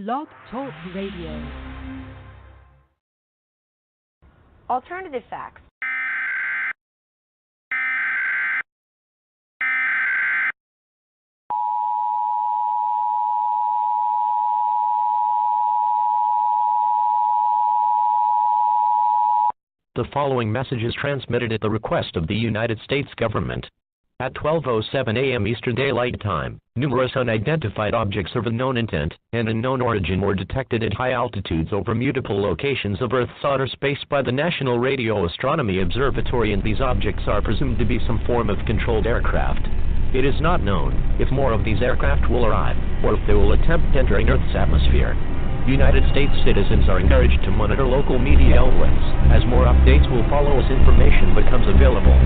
Blog Talk Radio. Alternative facts. The following message is transmitted at the request of the United States government. At 12:07 a.m. Eastern Daylight Time, numerous unidentified objects of unknown intent and unknown origin were detected at high altitudes over multiple locations of Earth's outer space by the National Radio Astronomy Observatory, and these objects are presumed to be some form of controlled aircraft. It is not known if more of these aircraft will arrive, or if they will attempt entering Earth's atmosphere. United States citizens are encouraged to monitor local media outlets, as more updates will follow as information becomes available.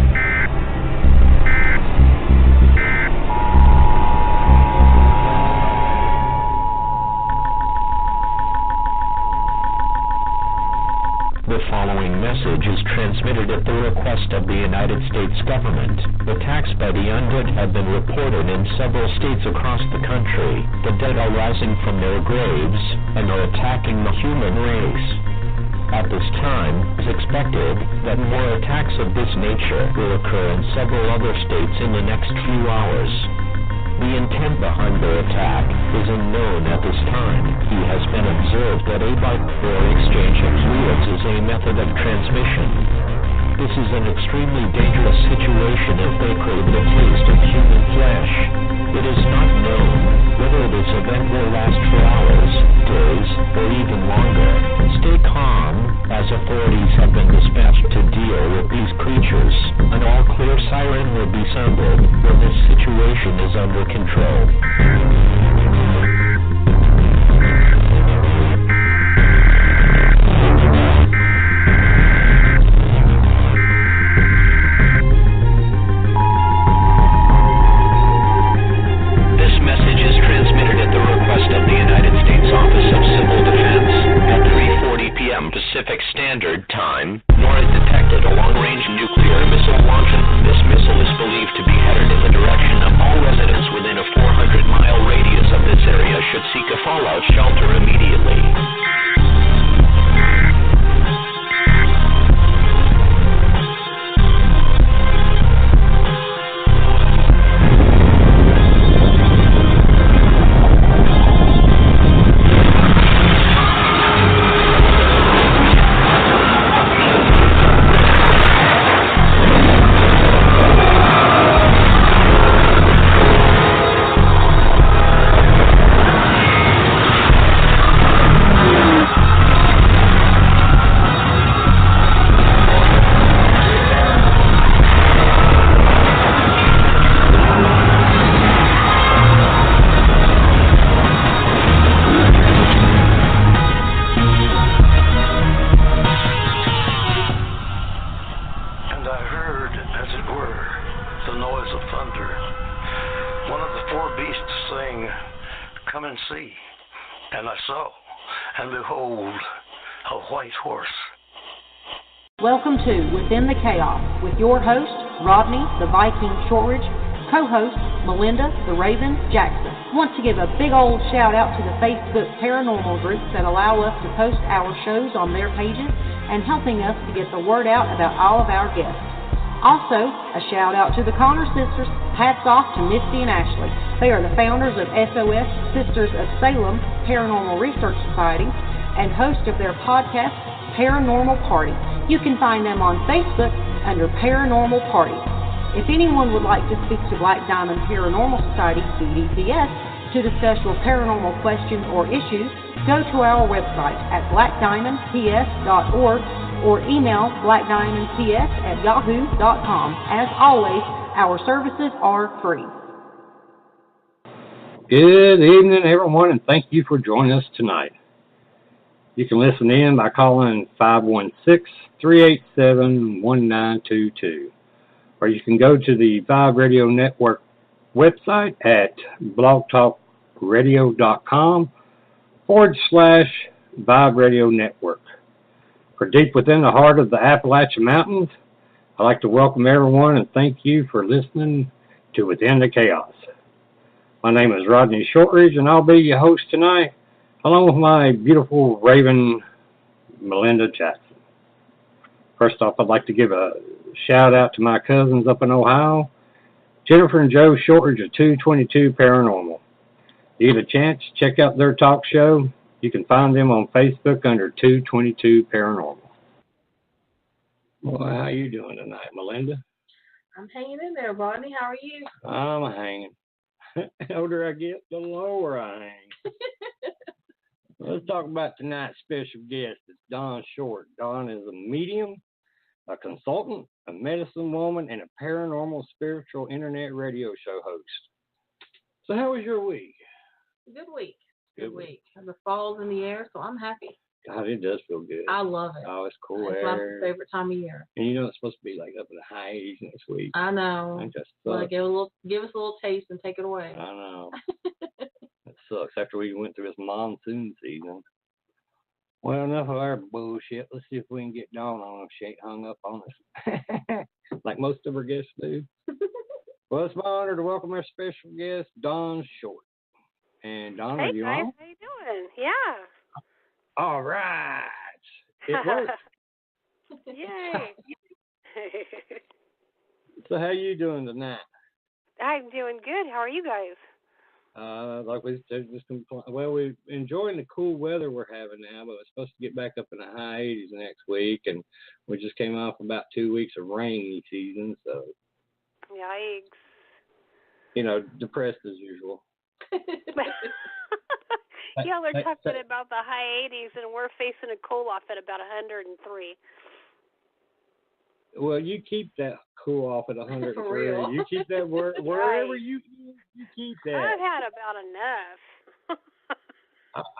The following message is transmitted at the request of the United States government. Attacks by the undead have been reported in several states across the country. The dead are rising from their graves and are attacking the human race. At this time, it is expected that more attacks of this nature will occur in several other states in the next few hours. The intent behind their attack is unknown at this time. He has been observed that a bite or exchange of fluids is a method of transmission. This is an extremely dangerous situation if they crave the taste of human flesh. It is not known whether this event will last for hours, days, or even longer. Stay calm, as authorities have been dispatched to deal with these creatures. An all-clear siren will be sounded when this situation is under control. Pacific Standard Time, nor is detected a long-range nuclear missile launching. This missile is believed to be headed in the direction of all residents within a 400-mile radius of this area should seek a fallout shelter immediately. Welcome to Within the Chaos with your host, Rodney the Viking Shortridge, co-host, Melinda the Raven Jackson. Want to give a big old shout out to the Facebook paranormal groups that allow us to post our shows on their pages and helping us to get the word out about all of our guests. Also, a shout out to the Connor sisters. Hats off to Misty and Ashley. They are the founders of SOS Sisters of Salem Paranormal Research Society and host of their podcast, Paranormal Party. You can find them on Facebook under Paranormal Party. If anyone would like to speak to Black Diamond Paranormal Society, BDPS, to discuss your paranormal questions or issues, go to our website at blackdiamondps.org or email blackdiamondps@yahoo.com. As always, our services are free. Good evening, everyone, and thank you for joining us tonight. You can listen in by calling 516-387-1922, or you can go to the Vibe Radio Network website at blogtalkradio.com/Vibe Radio Network. For deep within the heart of the Appalachian Mountains, I'd like to welcome everyone and thank you for listening to Within the Chaos. My name is Rodney Shortridge, and I'll be your host tonight. along with my beautiful Raven, Melinda Jackson. First off, I'd like to give a shout out to my cousins up in Ohio, Jennifer and Joe Shortridge of 222 Paranormal. If you get a chance, check out their talk show. You can find them on Facebook under 222 Paranormal. Well, how you doing tonight, Melinda? I'm hanging in there, Rodney. How are you? I'm hanging. The older I get, the lower I hang. Let's talk about tonight's special guest. It's Dawn Short. Dawn is a medium, a consultant, a medicine woman, and a paranormal spiritual internet radio show host. So how was your week? Good week. Good week. And the fall's in the air, so I'm happy. God, it does feel good. I love it. Oh, it's cool It's air. my favorite time of year. And you know it's supposed to be like up in the high 80s next week. I know. That just Well, sucks. give us a little taste and take it away. I know. It sucks after we went through this monsoon season. Well, enough of our bullshit. Let's see if we can get Dawn on if she ain't hung up on us. Like most of our guests do. Well, it's my honor to welcome our special guest, Dawn Short. And Dawn, are you on? How you doing? Yeah. All right. It works. Yay. So how you doing tonight? I'm doing good. How are you guys? Like we said, we're enjoying the cool weather we're having now, but it's supposed to get back up in the high 80s next week, and we just came off about 2 weeks of rainy season, so Yikes. you know, depressed as usual. Y'all are talking about the high 80s, and we're facing a cool off at about 103. Well, you keep that cool off at 103. For real. You keep that wherever you keep that. I've had about enough.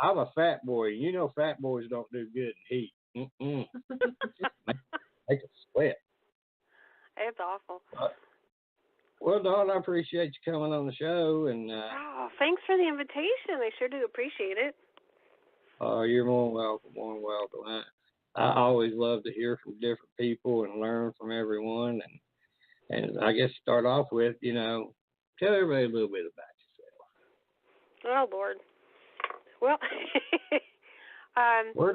I'm a fat boy. You know, fat boys don't do good in heat. Make it sweat. It's awful. Well, Dawn, I appreciate you coming on the show, and thanks for the invitation. I sure do appreciate it. You're more welcome. More welcome. I always love to hear from different people and learn from everyone, and I guess start off with, you know, tell everybody a little bit about yourself. Oh Lord. Well,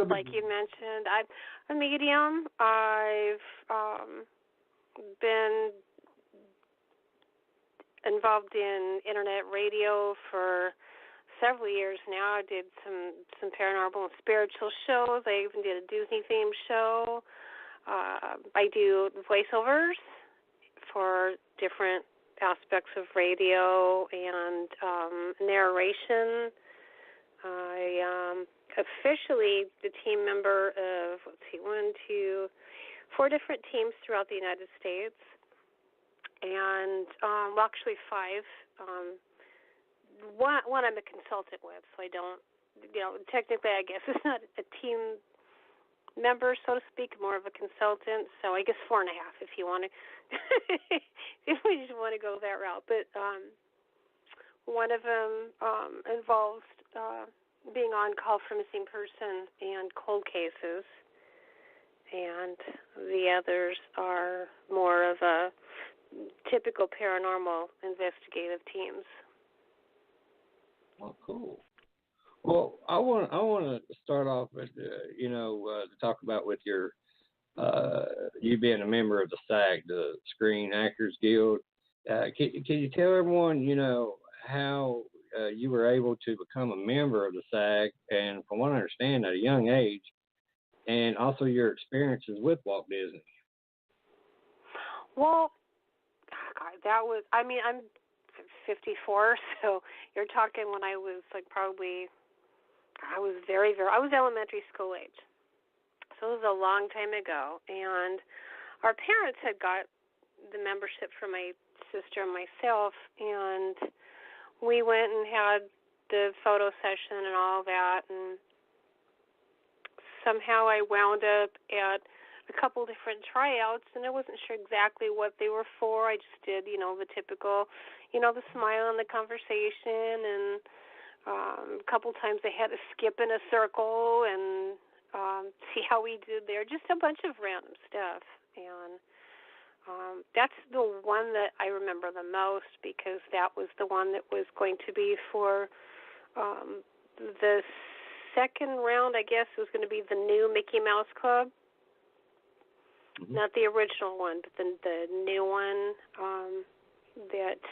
like you mentioned, I'm a medium. I've been involved in internet radio for several years now. I did some paranormal and spiritual shows. I even did a Disney-themed show. I do voiceovers for different aspects of radio and narration. I officially the team member of, 4 different teams throughout the United States. And, actually 5. One I'm a consultant with, so I don't, technically I guess it's not a team member, so to speak, more of a consultant. So I guess 4.5 if you want to, if we just want to go that route. But one of them involves being on call for missing person and cold cases, and the others are more of a typical paranormal investigative teams. Well, cool. Well, I want to start off with, to talk about with your, you being a member of the SAG, the Screen Actors Guild. Can you tell everyone, how you were able to become a member of the SAG, and from what I understand, at a young age, and also your experiences with Walt Disney? Well, that was, I'm 54, so you're talking when I was I was I was elementary school age. So it was a long time ago, and our parents had got the membership for my sister and myself, and we went and had the photo session and all that, and somehow I wound up at a couple different tryouts, and I wasn't sure exactly what they were for. I just did, the typical, the smile and the conversation, and a couple times I had to skip in a circle and see how we did there. Just a bunch of random stuff, and that's the one that I remember the most, because that was the one that was going to be for the second round, I guess, was going to be the new Mickey Mouse Club. Mm-hmm. Not the original one, but the new one that,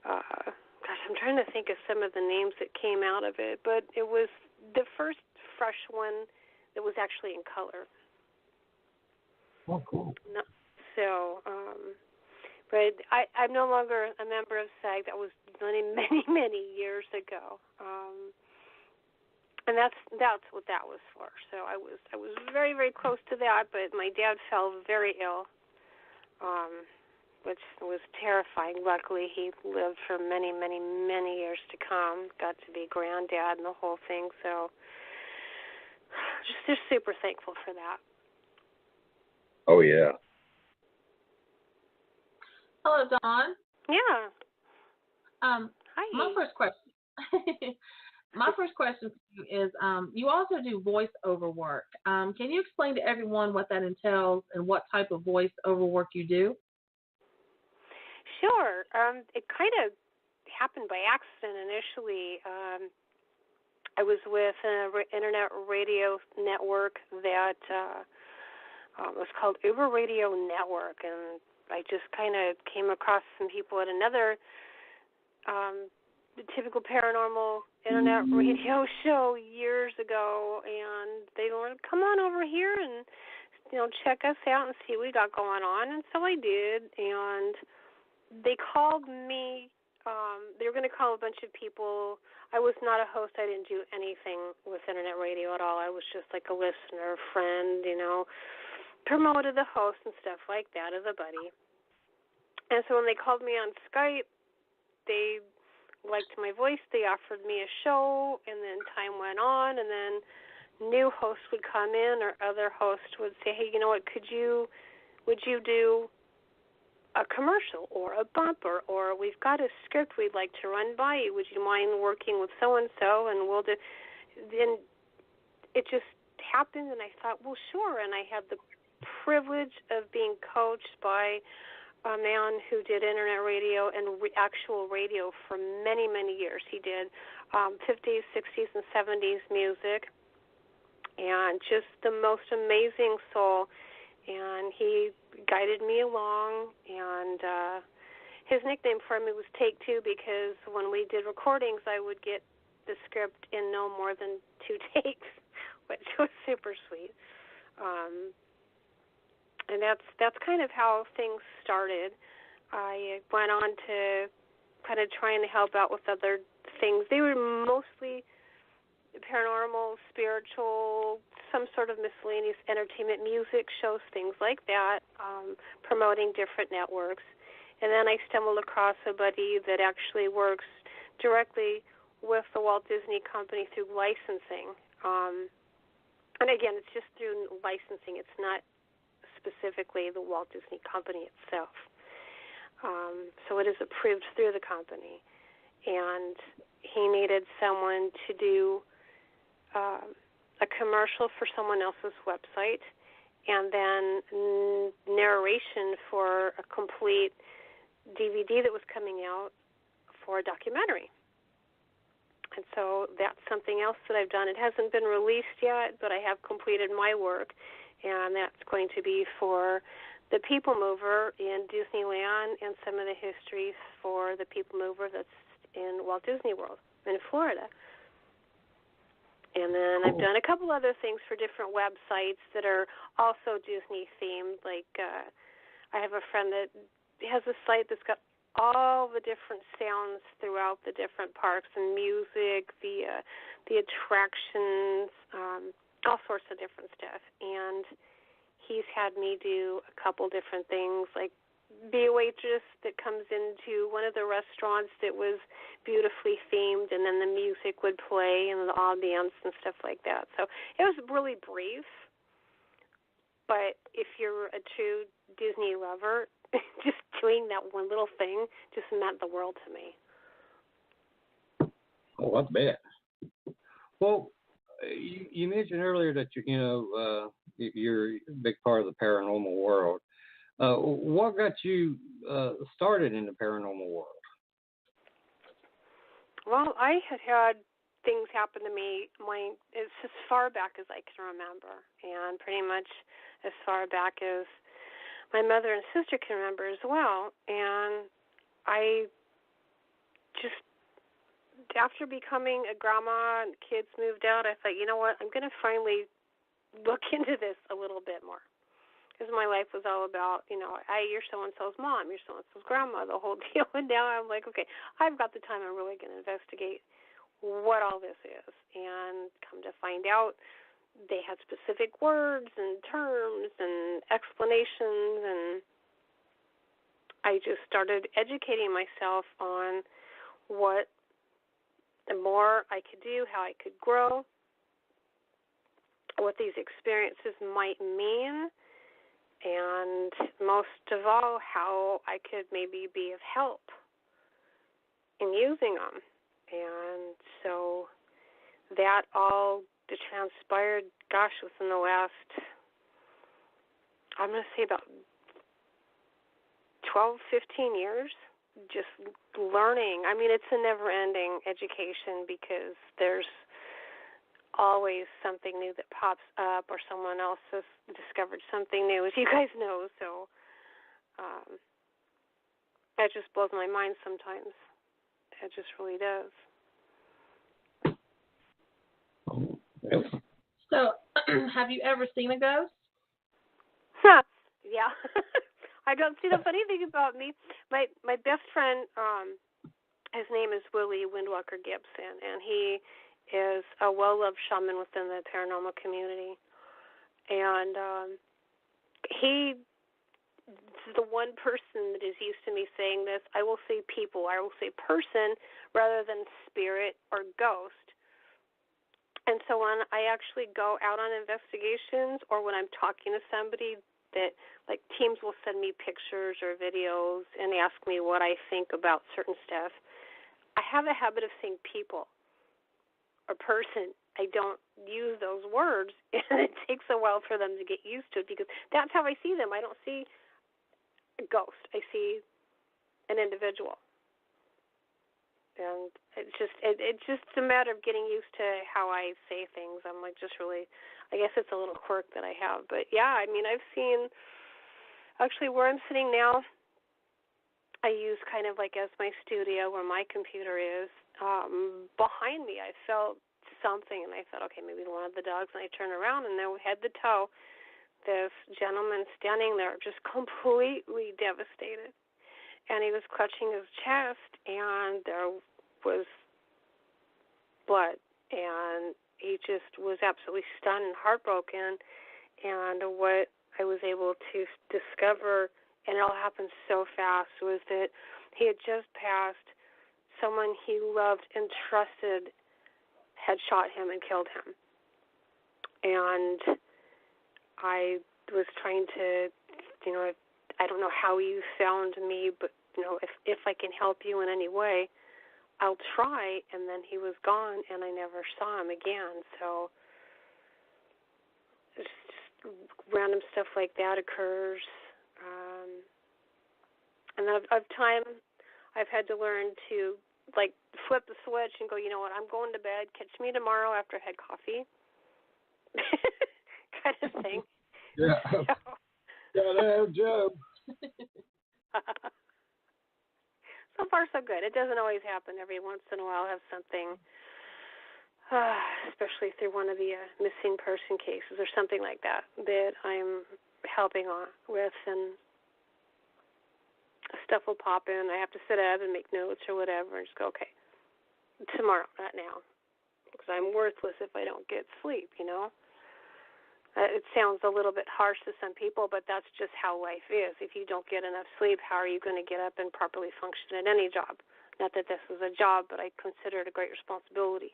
gosh, I'm trying to think of some of the names that came out of it, but it was the first fresh one that was actually in color. Oh, cool. No, so, but I'm no longer a member of SAG. That was many, many, many years ago. And that's what that was for. So I was very, very close to that, but my dad fell very ill, which was terrifying. Luckily, he lived for many, many, many years to come. Got to be granddad and the whole thing. So just super thankful for that. Oh yeah. Hello, Dawn. Yeah. Hi. My first question for you is, you also do voice-over work. Can you explain to everyone what that entails and what type of voice-over work you do? Sure. It kind of happened by accident initially. I was with an internet radio network that was called Uber Radio Network, and I just kind of came across some people at another typical paranormal internet radio show years ago, and they were, come on over here and, check us out and see what we got going on. And so I did, and they called me. They were going to call a bunch of people. I was not a host. I didn't do anything with internet radio at all. I was just like a listener, friend, promoted the host and stuff like that as a buddy. And so when they called me on Skype, they liked my voice. They offered me a show, and then time went on, and then new hosts would come in, or other hosts would say, hey, you know what, would you do a commercial or a bumper, or we've got a script we'd like to run by you. Would you mind working with so-and-so, and we'll do. Then it just happened, and I thought, well, sure, and I had the privilege of being coached by a man who did internet radio and actual radio for many, many years. He did 50s, 60s, and 70s music, and just the most amazing soul. And he guided me along, and his nickname for me was Take Two, because when we did recordings, I would get the script in no more than 2 takes, which was super sweet. And that's kind of how things started. I went on to kind of trying to help out with other things. They were mostly paranormal, spiritual, some sort of miscellaneous entertainment, music shows, things like that, promoting different networks. And then I stumbled across a buddy that actually works directly with the Walt Disney Company through licensing. And again, it's just through licensing. It's not specifically the Walt Disney Company itself. So it is approved through the company. And he needed someone to do a commercial for someone else's website, and then narration for a complete DVD that was coming out for a documentary. And so that's something else that I've done. It hasn't been released yet, but I have completed my work, and that's going to be for the People Mover in Disneyland and some of the histories for the People Mover that's in Walt Disney World in Florida. And then I've done a couple other things for different websites that are also Disney-themed. Like I have a friend that has a site that's got all the different sounds throughout the different parks and music, the attractions, all sorts of different stuff. And he's had me do a couple different things, like be a waitress that comes into one of the restaurants that was beautifully themed, and then the music would play and the ambiance and stuff like that. So it was really brief, but if you're a true Disney lover, just doing that one little thing just meant the world to me. Oh, I bet. Well, you mentioned earlier that you're a big part of the paranormal world. What got you started in the paranormal world? Well, I had things happened to me. It's as far back as I can remember, and pretty much as far back as my mother and sister can remember as well. And I just, after becoming a grandma and kids moved out, I thought, you know what, I'm going to finally look into this a little bit more. Because my life was all about, you're so-and-so's mom, you're so-and-so's grandma, the whole deal. And now I'm like, okay, I've got the time. I'm really going to investigate what all this is. And come to find out, they had specific words and terms and explanations. And I just started educating myself on what the more I could do, how I could grow, what these experiences might mean, and most of all, how I could maybe be of help in using them. And so that all transpired, within the last, I'm going to say about 12, 15 years, just learning. I mean, it's a never-ending education because there's always something new that pops up, or someone else has discovered something new, as you guys know. So that just blows my mind sometimes. It just really does. So, have you ever seen a ghost? Yeah. I don't see the funny thing about me. My best friend, his name is Willie Windwalker Gibson, and he is a well-loved shaman within the paranormal community. And he's the one person that is used to me saying this. I will say people. I will say person rather than spirit or ghost. And so when I actually go out on investigations, or when I'm talking to somebody, that like teams will send me pictures or videos and ask me what I think about certain stuff, I have a habit of saying people or person. I don't use those words, and it takes a while for them to get used to it, because that's how I see them. I don't see a ghost. I see an individual. And it's just a matter of getting used to how I say things. I'm like just really, I guess it's a little quirk that I have. But yeah, I mean, I've seen, actually where I'm sitting now, I use kind of like as my studio where my computer is. Behind me, I felt something, and I thought, okay, maybe one of the dogs. And I turned around, and there, head to toe, this gentleman standing there, just completely devastated. And he was clutching his chest, and there was blood, and he just was absolutely stunned and heartbroken. And what I was able to discover, and it all happened so fast, was that he had just passed. Someone he loved and trusted had shot him and killed him. And I was trying to, I don't know how you found me, but if I can help you in any way, I'll try. And then he was gone, and I never saw him again. So it's just random stuff like that occurs. And of time, I've had to learn to like flip the switch and go, you know what, I'm going to bed. Catch me tomorrow after I had coffee, kind of thing. Yeah. Gotta have Joe. So far, so good. It doesn't always happen. Every once in a while, I have something, especially through one of the missing person cases or something like that I'm helping on with, and stuff will pop in. I have to sit up and make notes or whatever, and just go, okay, tomorrow, not now, because I'm worthless if I don't get sleep, It sounds a little bit harsh to some people, but that's just how life is. If you don't get enough sleep, how are you going to get up and properly function at any job? Not that this is a job, but I consider it a great responsibility.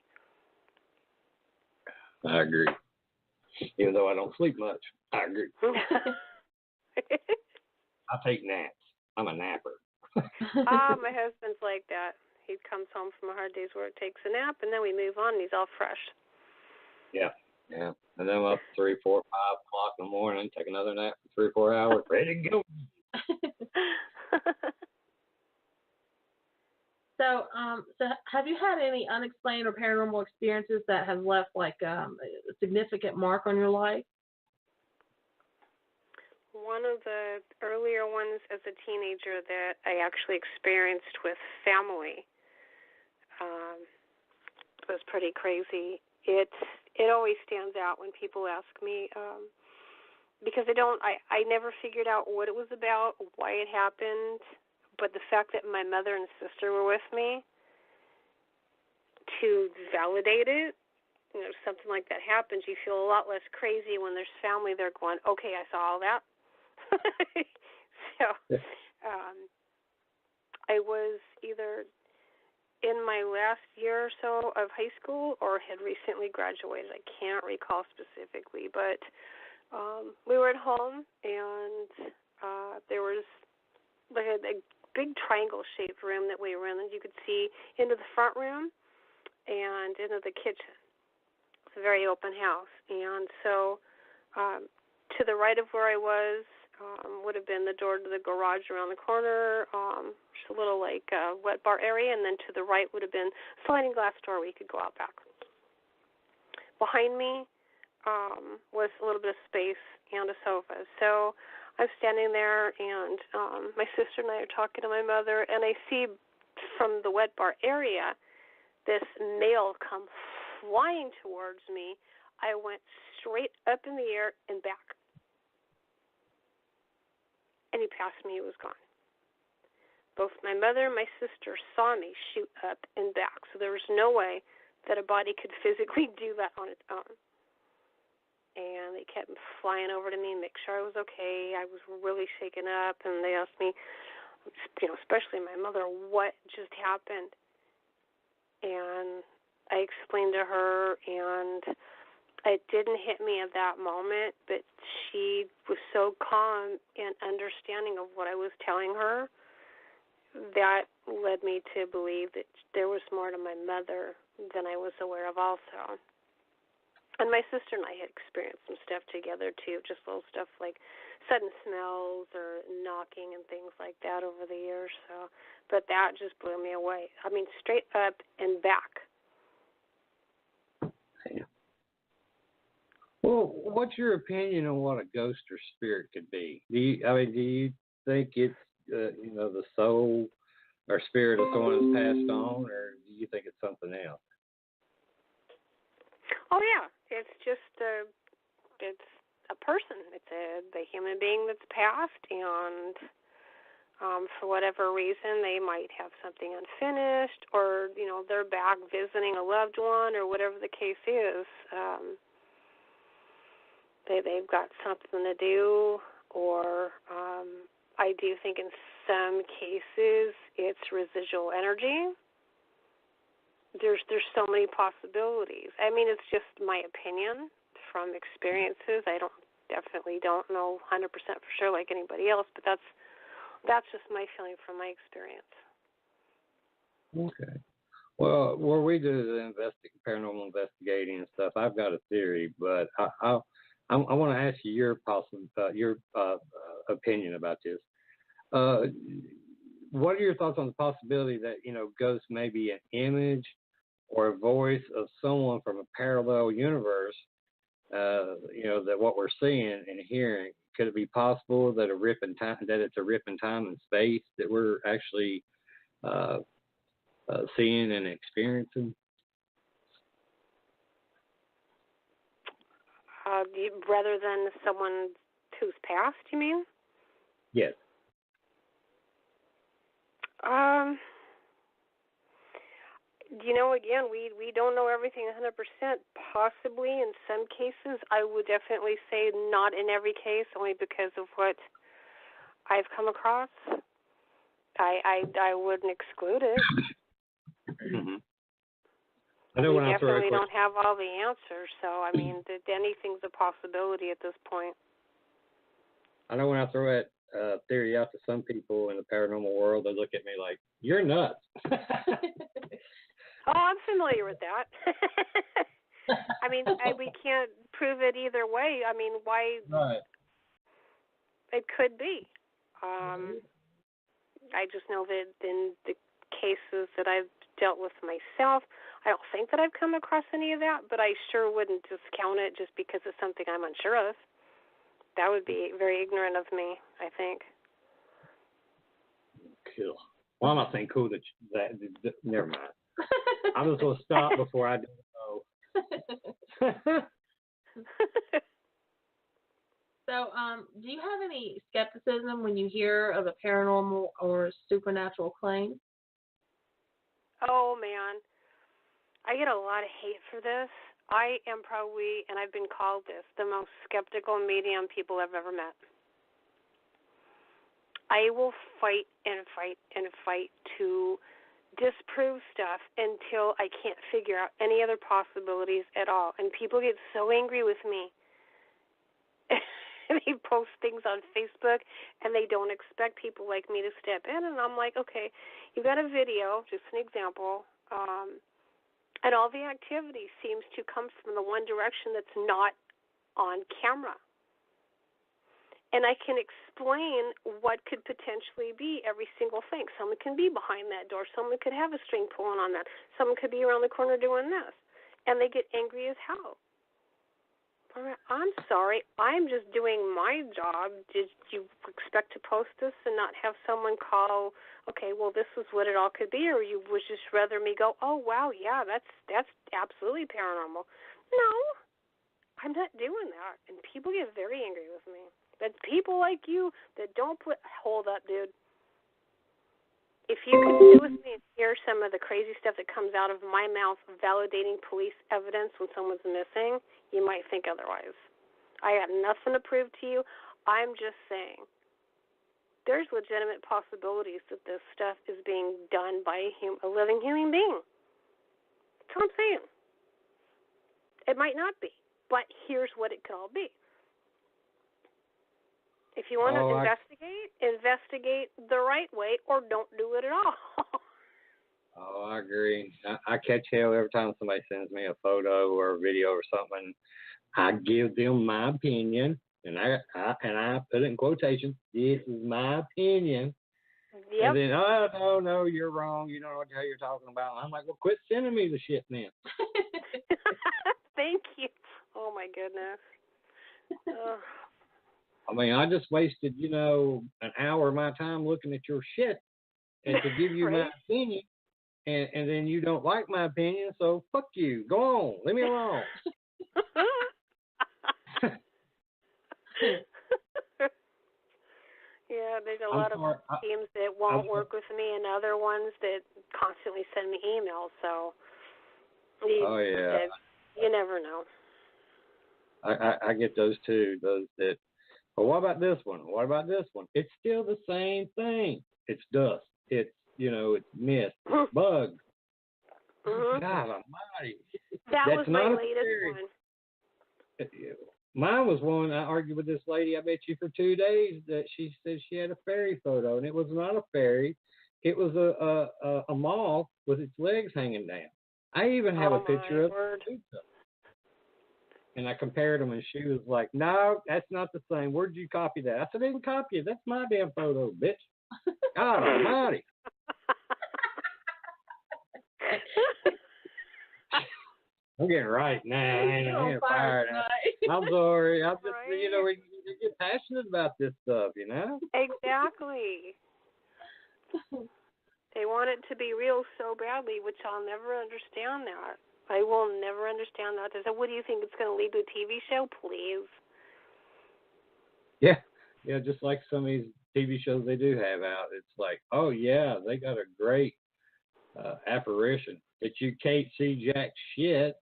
I agree. Even though I don't sleep much, I agree. I take naps. I'm a napper. My husband's like that. He comes home from a hard day's work, takes a nap, and then we move on, and he's all fresh. Yeah. Yeah. And then I'm up 3, 4, 5 o'clock in the morning, take another nap for 3, 4 hours, ready to go. So, have you had any unexplained or paranormal experiences that have left like a significant mark on your life? One of the earlier ones as a teenager that I actually experienced with family was pretty crazy. It always stands out when people ask me because I never figured out what it was about, why it happened. But the fact that my mother and sister were with me to validate it, something like that happens, you feel a lot less crazy when there's family there going, okay, I saw all that. So I was either in my last year or so of high school or had recently graduated. I can't recall specifically, but we were at home and there was like a big triangle-shaped room that we were in, and you could see into the front room and into the kitchen. It's a very open house. And so to the right of where I was would have been the door to the garage around the corner, just a little like wet bar area, and then to the right would have been a sliding glass door where you could go out back. Behind me was a little bit of space and a sofa. So I'm standing there, and my sister and I are talking to my mother, and I see from the wet bar area this male come flying towards me. I went straight up in the air and back. And he passed me, he was gone. Both my mother and my sister saw me shoot up and back, so there was no way that a body could physically do that on its own. And they kept flying over to me, make sure I was okay. I was really shaken up, and they asked me, especially my mother, what just happened. And I explained to her, and it didn't hit me at that moment, but she was so calm and understanding of what I was telling her that led me to believe that there was more to my mother than I was aware of also. And my sister and I had experienced some stuff together, too, just little stuff like sudden smells or knocking and things like that over the years. So, but that just blew me away. I mean, straight up and back. Yeah. Well, what's your opinion on what a ghost or spirit could be? Do you think it's, the soul or spirit of someone who's passed on, or do you think it's something else? Oh, yeah. It's just it's a person. It's the human being that's passed, and for whatever reason, they might have something unfinished, or, they're back visiting a loved one, or whatever the case is. They've got something to do, or I do think in some cases it's residual energy. There's so many possibilities. I mean, it's just my opinion from experiences. I definitely don't know 100% for sure like anybody else, but that's just my feeling from my experience. Okay. Well, where we do the paranormal investigating and stuff, I've got a theory, but I want to ask you your opinion about this. What are your thoughts on the possibility that ghosts may be an image or a voice of someone from a parallel universe? That what we're seeing and hearing, could it be possible that it's a rip in time and space that we're actually seeing and experiencing? Rather than someone who's passed, you mean? Yes. Again, we don't know everything 100%. Possibly in some cases, I would definitely say not in every case, only because of what I've come across. I wouldn't exclude it. Mm-hmm. We definitely don't have all the answers, so I mean, anything's a possibility at this point. I know when I throw that theory out to some people in the paranormal world, they look at me like, "You're nuts." Oh, I'm familiar with that. I mean, we can't prove it either way. I mean, why? Right. It could be. I just know that in the cases that I've dealt with myself, I don't think that I've come across any of that, but I sure wouldn't discount it just because it's something I'm unsure of. That would be very ignorant of me, I think. Cool. Well, I'm not saying cool that never mind. I'm just going to stop before I do know. So, do you have any skepticism when you hear of a paranormal or supernatural claim? Oh, man. I get a lot of hate for this. I am probably, and I've been called this, the most skeptical medium people I've ever met. I will fight and fight and fight to disprove stuff until I can't figure out any other possibilities at all. And people get so angry with me. They post things on Facebook, and they don't expect people like me to step in. And I'm like, okay, you've got a video, just an example, and all the activity seems to come from the one direction that's not on camera. And I can explain what could potentially be every single thing. Someone can be behind that door. Someone could have a string pulling on that. Someone could be around the corner doing this. And they get angry as hell. I'm sorry. I'm just doing my job. Did you expect to post this and not have someone call, okay, well, this is what it all could be, or you would just rather me go, oh, wow, yeah, that's absolutely paranormal. No, I'm not doing that. And people get very angry with me. But people like you that don't hold up, dude. If you could sit with me and hear some of the crazy stuff that comes out of my mouth validating police evidence when someone's missing, you might think otherwise. I got nothing to prove to you. I'm just saying there's legitimate possibilities that this stuff is being done by a living human being. That's what I'm saying. It might not be, but here's what it could all be. If you want to investigate the right way, or don't do it at all. I agree. I catch hell every time somebody sends me a photo or a video or something. I give them my opinion, and I put it in quotations. This is my opinion. Yep. And then, oh, no, you're wrong. You don't know what the hell you're talking about. I'm like, well, quit sending me the shit, man. Thank you. Oh, my goodness. I mean, I just wasted, an hour of my time looking at your shit and to give you my opinion, and then you don't like my opinion, so fuck you. Go on. Leave me alone. Yeah, there's a lot of teams that won't work with me and other ones that constantly send me emails, so you never know. I get those too, those that, well, what about this one? What about this one? It's still the same thing. It's dust. It's, it's mist. It's bugs. Mm-hmm. God almighty. That's was my latest one. Mine was one, I argued with this lady, I bet you for 2 days, that she said she had a fairy photo, and it was not a fairy. It was a moth with its legs hanging down. I even have a picture of it. And I compared them, and she was like, no, that's not the same. Where did you copy that? I said, I didn't copy it. That's my damn photo, bitch. God almighty. I'm getting right now. I'm getting fired. I'm sorry. I'm just, we get passionate about this stuff, Exactly. They want it to be real so badly, which I'll never understand that. I will never understand that. So what do you think? It's going to lead to a TV show? Please. Yeah, just like some of these TV shows they do have out. It's like, oh, yeah, they got a great apparition that you can't see jack shit.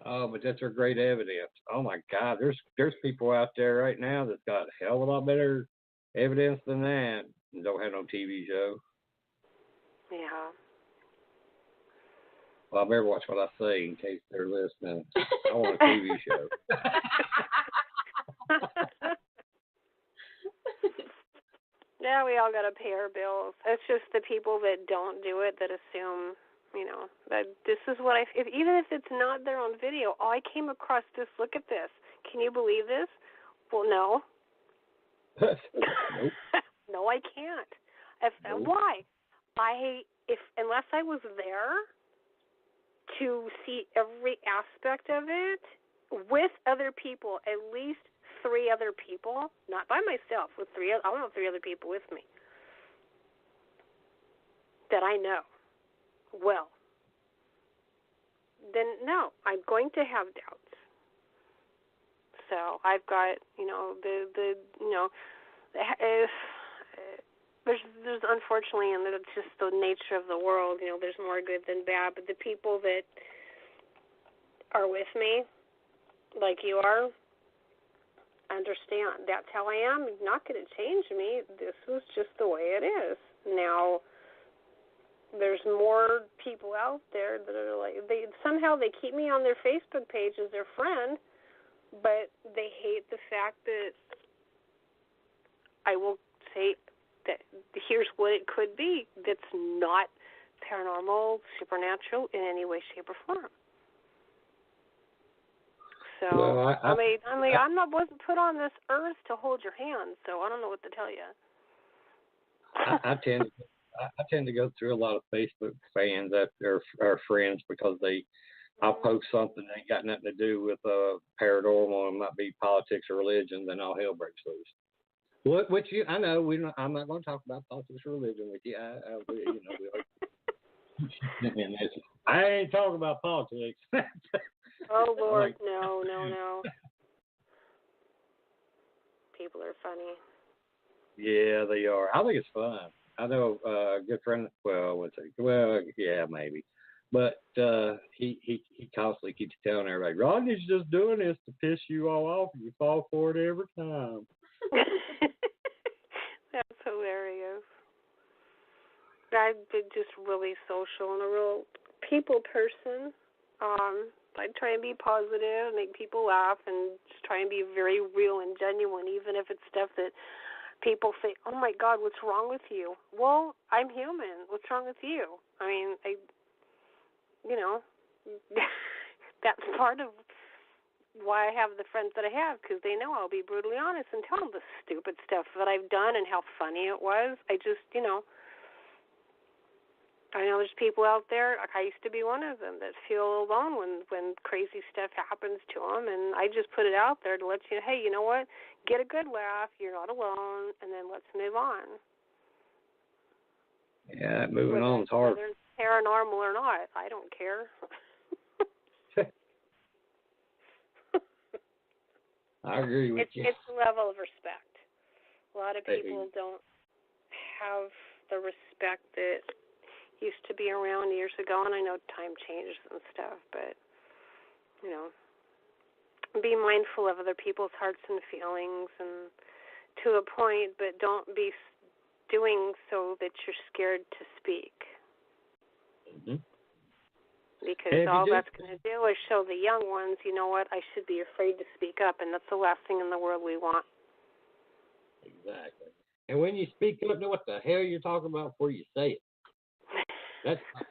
Oh, but that's their great evidence. Oh, my God, there's people out there right now that's got a hell of a lot better evidence than that and don't have no TV show. Yeah. Well, I better watch what I say in case they're listening. I want a TV show. Yeah, we all got to pay our bills. It's just the people that don't do it that assume, that this is what even if it's not there on video, oh, I came across this, look at this. Can you believe this? Well, no. Nope. No, I can't. Nope. Why? unless I was there to see every aspect of it with other people, at least 3 other people, not by myself, with 3. I want 3 other people with me that I know well. Then no, I'm going to have doubts. So I've got, there's unfortunately, and it's just the nature of the world, there's more good than bad, but the people that are with me, like you are, understand that's how I am. You're not going to change me. This was just the way it is. Now, there's more people out there that are like, somehow they keep me on their Facebook page as their friend, but they hate the fact that I will say that here's what it could be that's not paranormal, supernatural in any way, shape, or form. So, well, wasn't put on this earth to hold your hand, so I don't know what to tell you. I tend to go through a lot of Facebook fans that are friends because I'll post something that ain't got nothing to do with paranormal, it might be politics or religion, then all hell breaks loose. Which I know I'm not going to talk about politics or religion with you. I ain't talking about politics. Oh Lord, no. People are funny. Yeah, they are. I think it's fun. I know a good friend. Yeah, maybe. But he constantly keeps telling everybody, Rodney's just doing this to piss you all off, and you fall for it every time. That's hilarious. I've been just really social and a real people person. I try and be positive, make people laugh, and just try and be very real and genuine, even if it's stuff that people say, oh, my God, what's wrong with you? Well, I'm human. What's wrong with you? I mean, that's part of why I have the friends that I have, because they know I'll be brutally honest and tell them the stupid stuff that I've done and how funny it was. I just, I know there's people out there, like I used to be one of them, that feel alone when crazy stuff happens to them, and I just put it out there to let you know, hey, you know what? Get a good laugh, you're not alone, and then let's move on. Yeah, moving on is hard. Whether it's paranormal or not, I don't care. I agree with you. It's a level of respect. A lot of people don't have the respect that used to be around years ago, and I know time changes and stuff, but, be mindful of other people's hearts and feelings and to a point, but don't be doing so that you're scared to speak. Mm-hmm. Because all that's going to do is show the young ones, you know what, I should be afraid to speak up, and that's the last thing in the world we want. Exactly. And when you speak up, know what the hell you're talking about before you say it.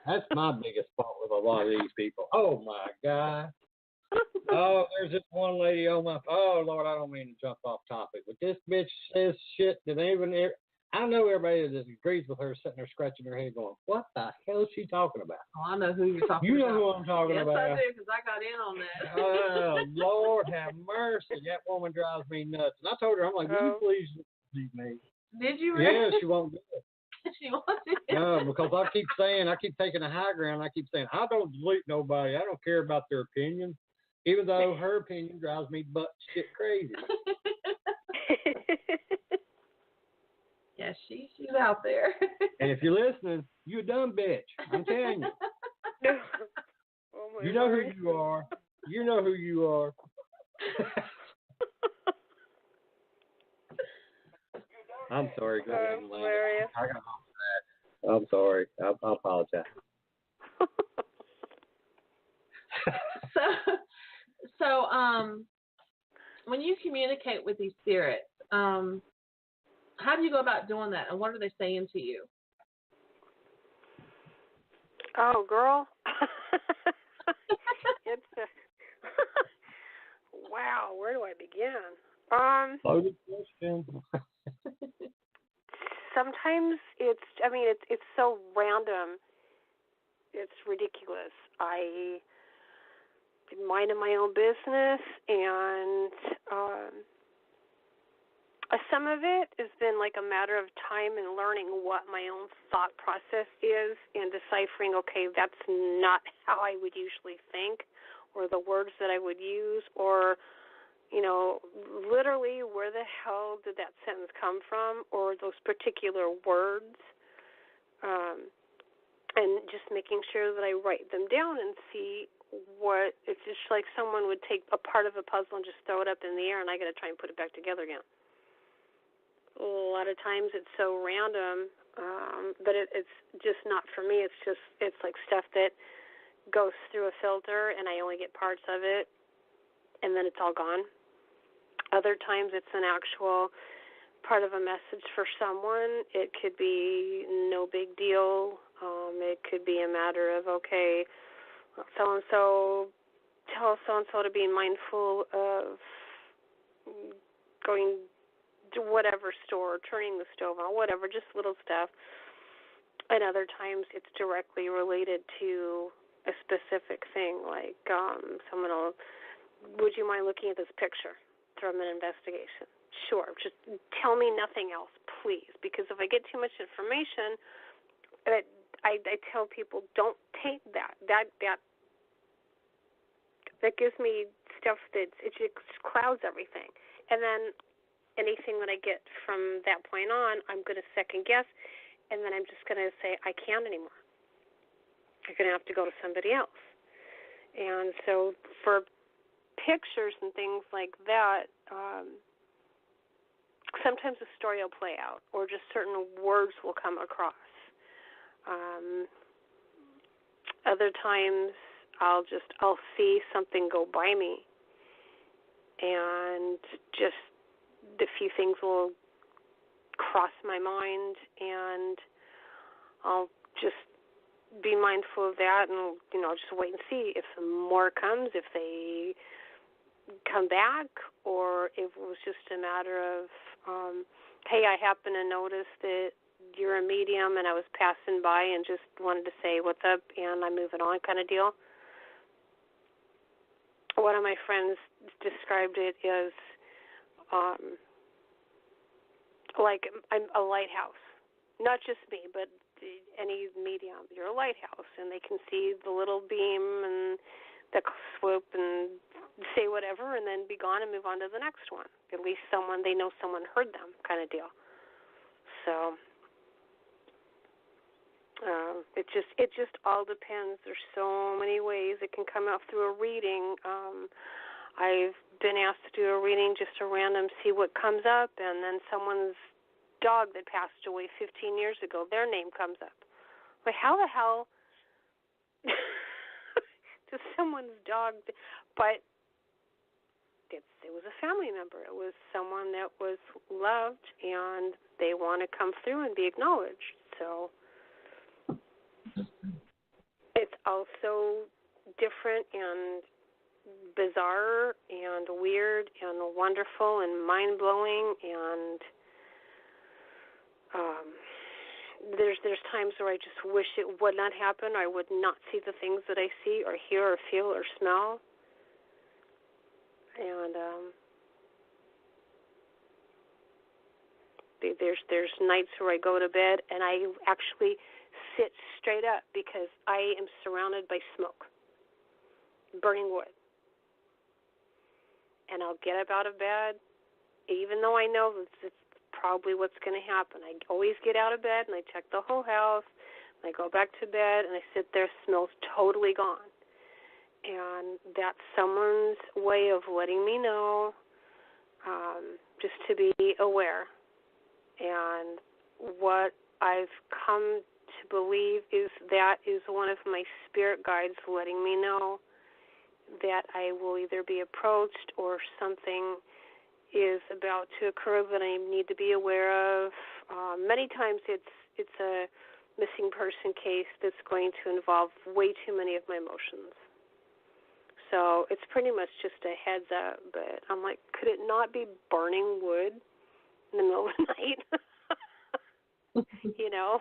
That's my biggest fault with a lot of these people. Oh, my God. Oh, there's this one lady on my... Oh, Lord, I don't mean to jump off topic, but this bitch says shit that even... I know everybody that agrees with her sitting there scratching her head going, what the hell is she talking about? Oh, I know who you're talking about. You know who I'm talking about. Yes, I do, because I got in on that. Oh, Lord have mercy. That woman drives me nuts. And I told her, I'm like, will you please leave me? Did you really? Yeah, she won't do it. She won't do it? No, because I keep taking a high ground. I keep saying, I don't delete nobody. I don't care about their opinion, even though her opinion drives me butt shit crazy. Yeah, she's out there. And if you're listening, you a dumb bitch. I'm telling you. Oh, you know who you are. You know who you are. I'm sorry. Go ahead and hilarious. I got off that. I'm sorry. I apologize. So, when you communicate with these spirits, how do you go about doing that, and what are they saying to you? Oh, girl. It's wow, where do I begin? Loaded question. sometimes it's so random. It's ridiculous. I been minding my own business, and some of it has been like a matter of time and learning what my own thought process is and deciphering, okay, that's not how I would usually think, or the words that I would use, or, literally where the hell did that sentence come from, or those particular words. And just making sure that I write them down and see what, it's just like someone would take a part of a puzzle and just throw it up in the air, and I got to try and put it back together again. A lot of times it's so random, but it's just not for me. It's like stuff that goes through a filter, and I only get parts of it, and then it's all gone. Other times it's an actual part of a message for someone. It could be no big deal. It could be a matter of, okay, so-and-so, tell so-and-so to be mindful of going to whatever store, turning the stove on, whatever, just little stuff. And other times it's directly related to a specific thing, like someone will, would you mind looking at this picture from an investigation? Sure, just tell me nothing else, please, because if I get too much information, I tell people, don't take that. That gives me stuff that it just clouds everything. And then anything that I get from that point on, I'm going to second guess, and then I'm just going to say, I can't anymore. You're going to have to go to somebody else. And so for pictures and things like that, sometimes the story will play out, or just certain words will come across. Other times I'll see something go by me, and just a few things will cross my mind, and I'll just be mindful of that, and just wait and see if more comes, if they come back, or if it was just a matter of, hey, I happen to notice that you're a medium, and I was passing by and just wanted to say what's up, and I'm moving on, kind of deal. One of my friends described it as like I'm a lighthouse. Not just me, but any medium. You're a lighthouse, and they can see the little beam and the swoop and say whatever, and then be gone and move on to the next one. At least they know someone heard them, kind of deal. So it just all depends. There's so many ways it can come out through a reading. I've been asked to do a reading, just a random, see what comes up, and then someone's dog that passed away 15 years ago, their name comes up. Like, how the hell does someone's dog? But it was a family member. It was someone that was loved, and they want to come through and be acknowledged. So it's also different and bizarre and weird and wonderful and mind-blowing, and there's times where I just wish it would not happen. I would not see the things that I see or hear or feel or smell. And there's nights where I go to bed and I actually sit straight up because I am surrounded by smoke, burning wood. And I'll get up out of bed, even though I know it's probably what's going to happen. I always get out of bed and I check the whole house, and I go back to bed and I sit there, smells totally gone. And that's someone's way of letting me know, just to be aware. And what I've come to believe is that is one of my spirit guides letting me know that I will either be approached or something is about to occur that I need to be aware of. Many times it's a missing person case that's going to involve way too many of my emotions. So it's pretty much just a heads up, but I'm like, could it not be burning wood in the middle of the night? you know.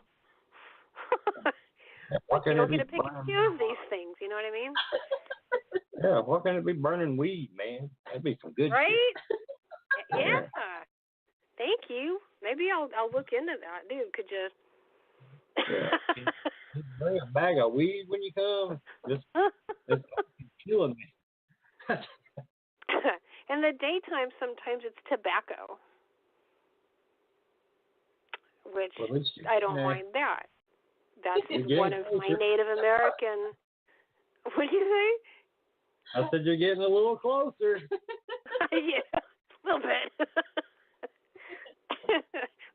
Why You can't don't it be get to pick and choose these things, you know what I mean? Yeah, why can't it be burning weed, man? That'd be some good Right? shit. Yeah. Thank you. Maybe I'll look into that. Dude, could you? Yeah. Just bring a bag of weed when you come. It's killing me. In the daytime, sometimes it's tobacco, which I don't mind that. That's one of my Native American. What do you say? I said you're getting a little closer. Yeah, a little bit.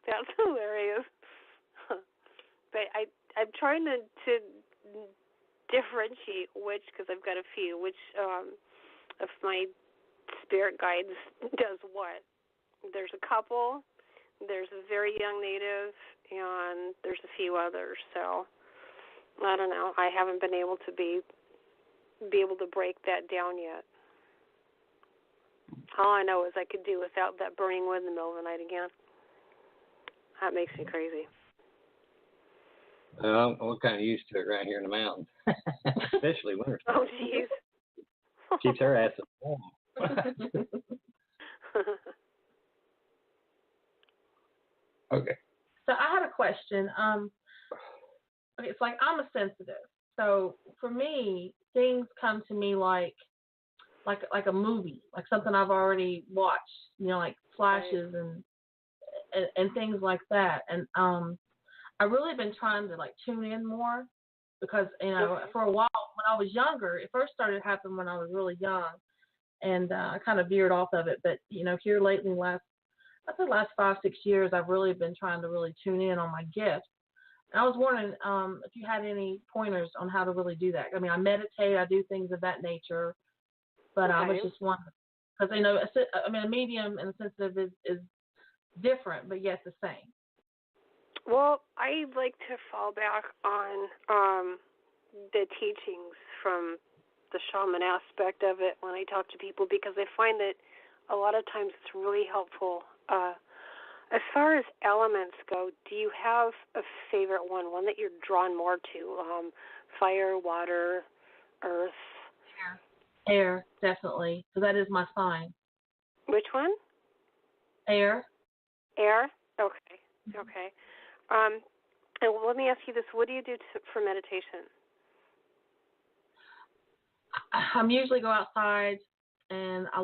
That's hilarious. But I'm trying to differentiate which, because I've got a few, which of my spirit guides does what. There's a couple. There's a very young Native, and there's a few others. So I don't know. I haven't been able to be able to break that down yet. All I know is I could do without that burning wood in the middle of the night again. That makes me crazy. We're kind of used to it right here in the mountains, especially winter. Oh, jeez. Keeps her ass warm. Okay. So I had a question. Okay, it's like I'm a sensitive. So for me, things come to me like a movie, like something I've already watched, like flashes and things like that. And I've really been trying to tune in more because, for a while when I was younger, it first started happening when I was really young, and I kind of veered off of it. But, here lately, last 5-6 years, I've really been trying to really tune in on my gift. And I was wondering if you had any pointers on how to really do that. I mean, I meditate, I do things of that nature, but I was just wondering, because, a medium and a sensitive is different, but yet the same. Well, I like to fall back on the teachings from the shaman aspect of it when I talk to people, because I find that a lot of times it's really helpful. As far as elements go, do you have a favorite one that you're drawn more to? Fire, water, earth? Air, definitely. So that is my sign. Which one? Air. Air? Okay. Okay. And let me ask you this. What do you do for meditation? I usually go outside and I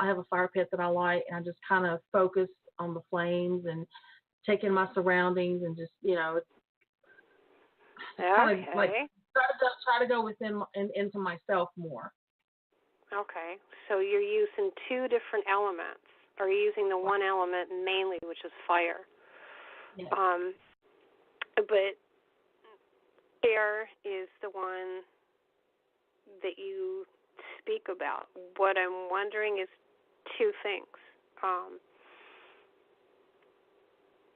have a fire pit that I light, and I just kind of focus on the flames and take in my surroundings and just, kind of try to go within into myself more. Okay. So you're using two different elements. Or you're using the one element mainly, which is fire. Yes. But air is the one that you speak about. What I'm wondering is two things.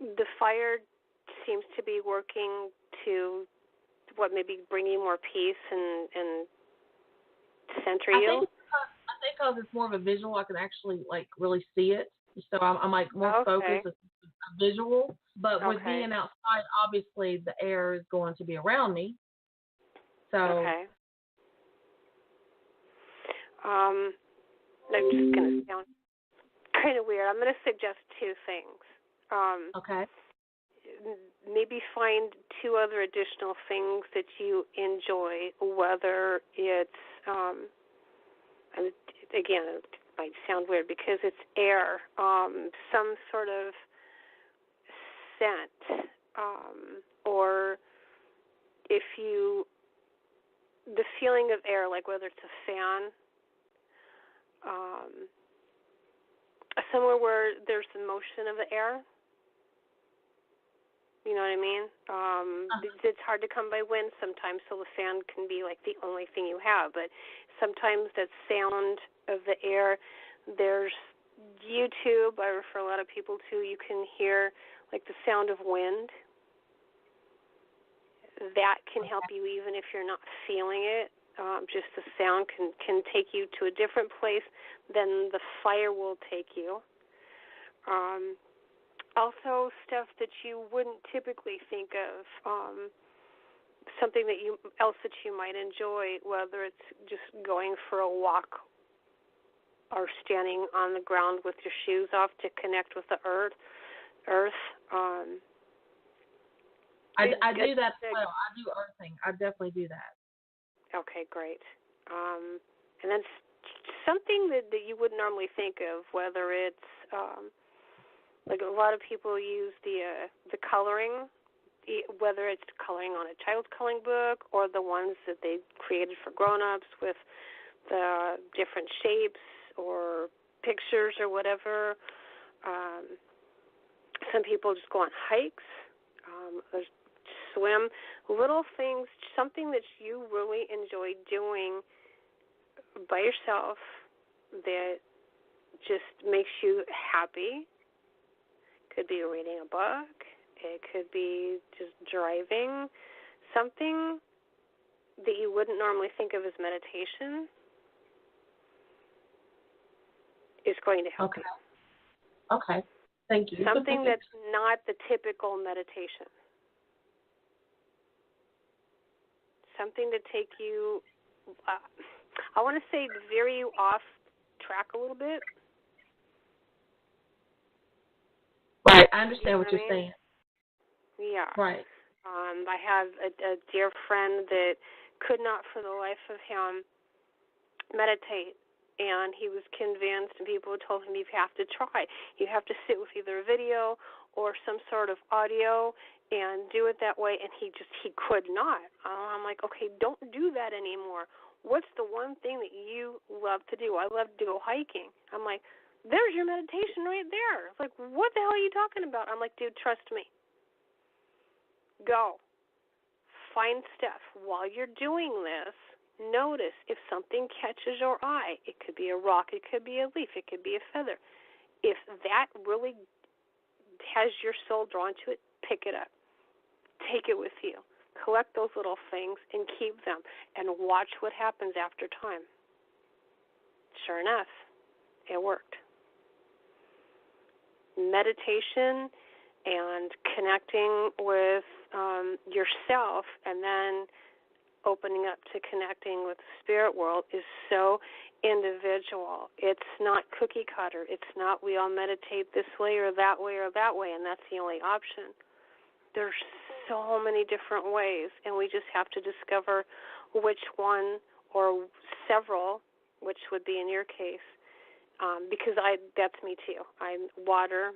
The fire seems to be working to maybe bring you more peace and center you? I think because it's more of a visual, I can actually really see it. So I'm more focused, visual. But with being outside, obviously the air is going to be around me. So. Okay. I'm just going to sound kind of weird. I'm going to suggest two things. Okay. Maybe find two other additional things that you enjoy, whether it's, again, it might sound weird because it's air, some sort of scent, or if the feeling of air, like whether it's a fan, somewhere where there's the motion of the air. You know what I mean? It's hard to come by wind sometimes, so the fan can be like the only thing you have. But sometimes that sound of the air, there's YouTube, I refer a lot of people to, you can hear like the sound of wind. That can help you even if you're not feeling it. Just the sound can take you to a different place than the fire will take you. Also, stuff that you wouldn't typically think of, something that you might enjoy, whether it's just going for a walk or standing on the ground with your shoes off to connect with the earth. I do that as well. I do earthing. I definitely do that. Okay, great. And then something that you wouldn't normally think of, whether it's like a lot of people use the coloring, whether it's coloring on a child's coloring book or the ones that they created for grown-ups with the different shapes or pictures or whatever. Some people just go on hikes, swim, little things, something that you really enjoy doing by yourself that just makes you happy. Could be reading a book. It could be just driving. Something that you wouldn't normally think of as meditation is going to help you. Okay. Thank you. Something that's not the typical meditation. Something to take you, I want to say, veer you off track a little bit. Right, I understand what you're saying. Yeah. Right. I have a dear friend that could not for the life of him meditate, and he was convinced, and people told him, you have to try. You have to sit with either a video or some sort of audio and do it that way, and he could not. I'm like, okay, don't do that anymore. What's the one thing that you love to do? I love to go hiking. I'm like, there's your meditation right there. It's like, what the hell are you talking about? I'm like, dude, trust me. Go. Find stuff. While you're doing this, notice if something catches your eye. It could be a rock. It could be a leaf. It could be a feather. If that really has your soul drawn to it, pick it up. Take it with you. Collect those little things and keep them and watch what happens after time. Sure enough, it worked. Meditation and connecting with yourself and then opening up to connecting with the spirit world is so individual. It's not cookie cutter. It's not we all meditate this way or that way or that way, and that's the only option. There's so many different ways, and we just have to discover which one or several, which would be in your case, because that's me too. I'm water,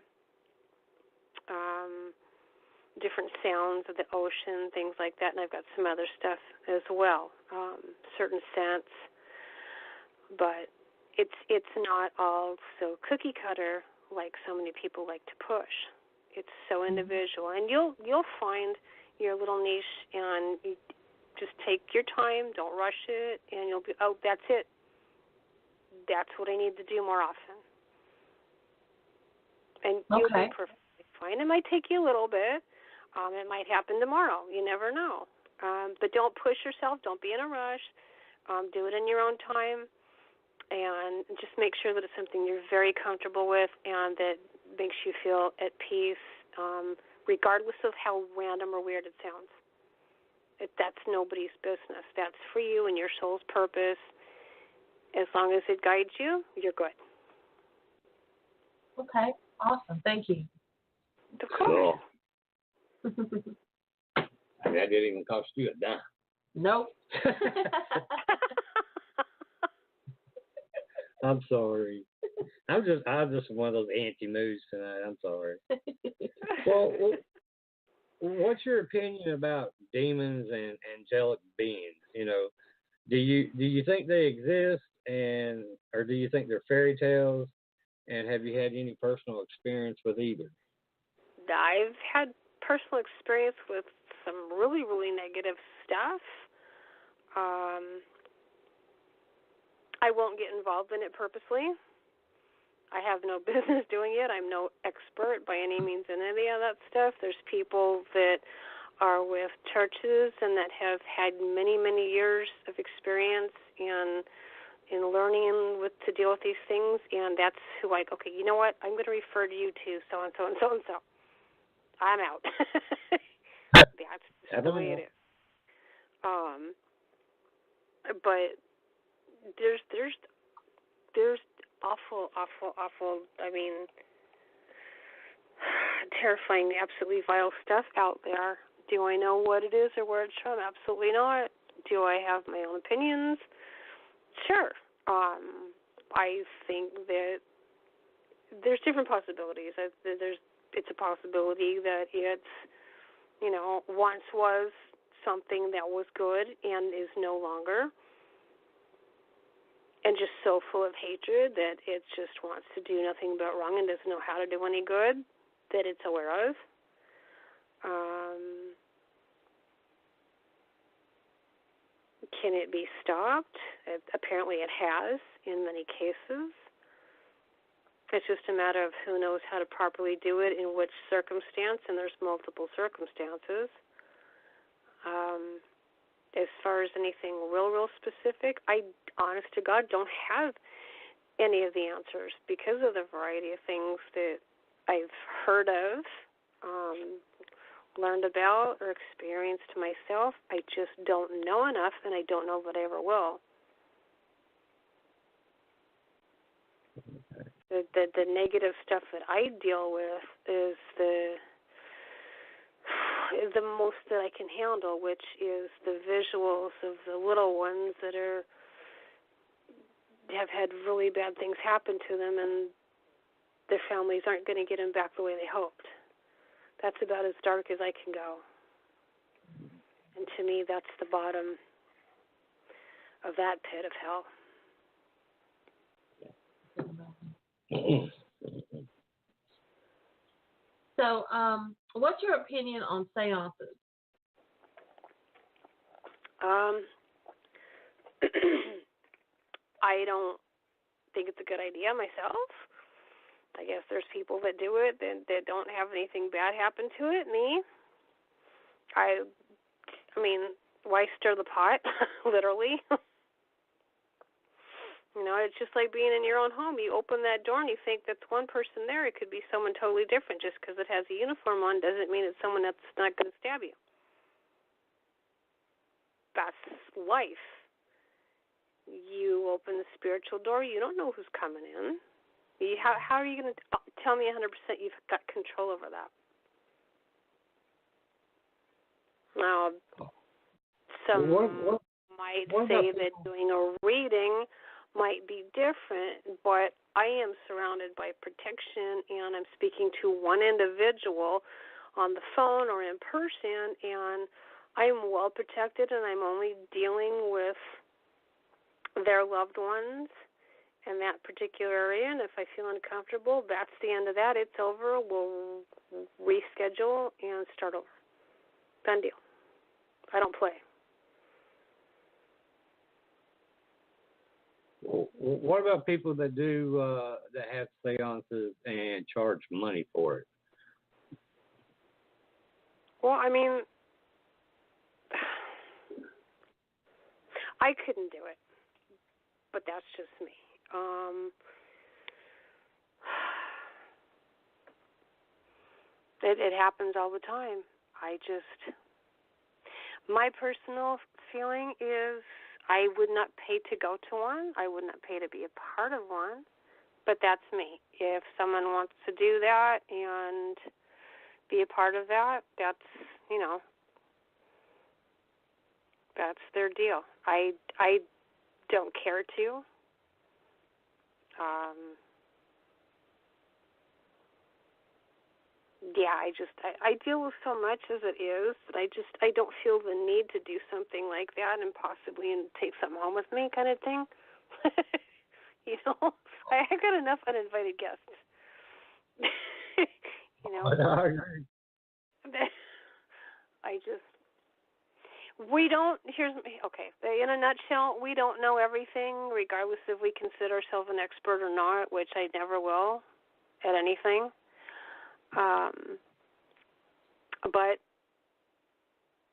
different sounds of the ocean, things like that, and I've got some other stuff as well, certain scents, but it's not all so cookie cutter like so many people like to push. It's so individual, and you'll find your little niche, and you just take your time, don't rush it, and you'll be, oh, that's it. That's what I need to do more often. And you'll be perfectly fine. It might take you a little bit. It might happen tomorrow. You never know. But don't push yourself. Don't be in a rush. Do it in your own time, and just make sure that it's something you're very comfortable with and that makes you feel at peace, regardless of how random or weird it sounds. That's nobody's business. That's for you and your soul's purpose. As long as it guides you, you're good. Okay, awesome. Thank you. Of course. Cool. I mean, that didn't even cost you a dime. Nope. I'm sorry. I'm just one of those anti-moves tonight. I'm sorry. Well, what's your opinion about demons and angelic beings? You know, do you think they exist, or do you think they're fairy tales? And have you had any personal experience with either? I've had personal experience with some really, really negative stuff. I won't get involved in it purposely. I have no business doing it. I'm no expert by any means in any of that stuff. There's people that are with churches and that have had many, many years of experience in in learning to deal with these things, and that's who okay, you know what? I'm going to refer to you to so-and-so and so-and-so. I'm out. That's just the way it is. But there's awful, I mean, terrifying, absolutely vile stuff out there. Do I know what it is or where it's from? Absolutely not. Do I have my own opinions? Sure. I think that there's different possibilities. It's a possibility that it's, once was something that was good and is no longer, and just so full of hatred that it just wants to do nothing but wrong and doesn't know how to do any good that it's aware of. Can it be stopped? Apparently it has in many cases. It's just a matter of who knows how to properly do it in which circumstance, and there's multiple circumstances. As far as anything real specific, I, honest to God, don't have any of the answers because of the variety of things that I've heard of, learned about, or experienced myself. I just don't know enough, and I don't know that I ever will. The negative stuff that I deal with is the most that I can handle, which is the visuals of the little ones that have had really bad things happen to them, and their families aren't going to get them back the way they hoped. That's about as dark as I can go. And to me, that's the bottom of that pit of hell. So, what's your opinion on seances? I don't think it's a good idea myself. I guess there's people that do it that don't have anything bad happen to it. Me, I mean, why stir the pot? Literally. It's just like being in your own home. You open that door and you think that's one person there. It could be someone totally different. Just because it has a uniform on doesn't mean it's someone that's not going to stab you. That's life. You open the spiritual door. You don't know who's coming in. How are you going to tell me 100% you've got control over that? Now, some might say that doing a reading might be different, but I am surrounded by protection, and I'm speaking to one individual on the phone or in person, and I'm well protected, and I'm only dealing with their loved ones in that particular area, and if I feel uncomfortable, that's the end of that. It's over. We'll reschedule and start over. Done deal. I don't play. What about people that do that have seances and charge money for it? Well, I mean, I couldn't do it, but that's just me. It happens all the time. My personal feeling is I would not pay to go to one. I would not pay to be a part of one, but that's me. If someone wants to do that and be a part of that, that's their deal. I don't care to. I deal with so much as it is that I don't feel the need to do something like that and possibly take something home with me kind of thing. I got enough uninvited guests. I agree. In a nutshell, we don't know everything, regardless if we consider ourselves an expert or not, which I never will at anything. But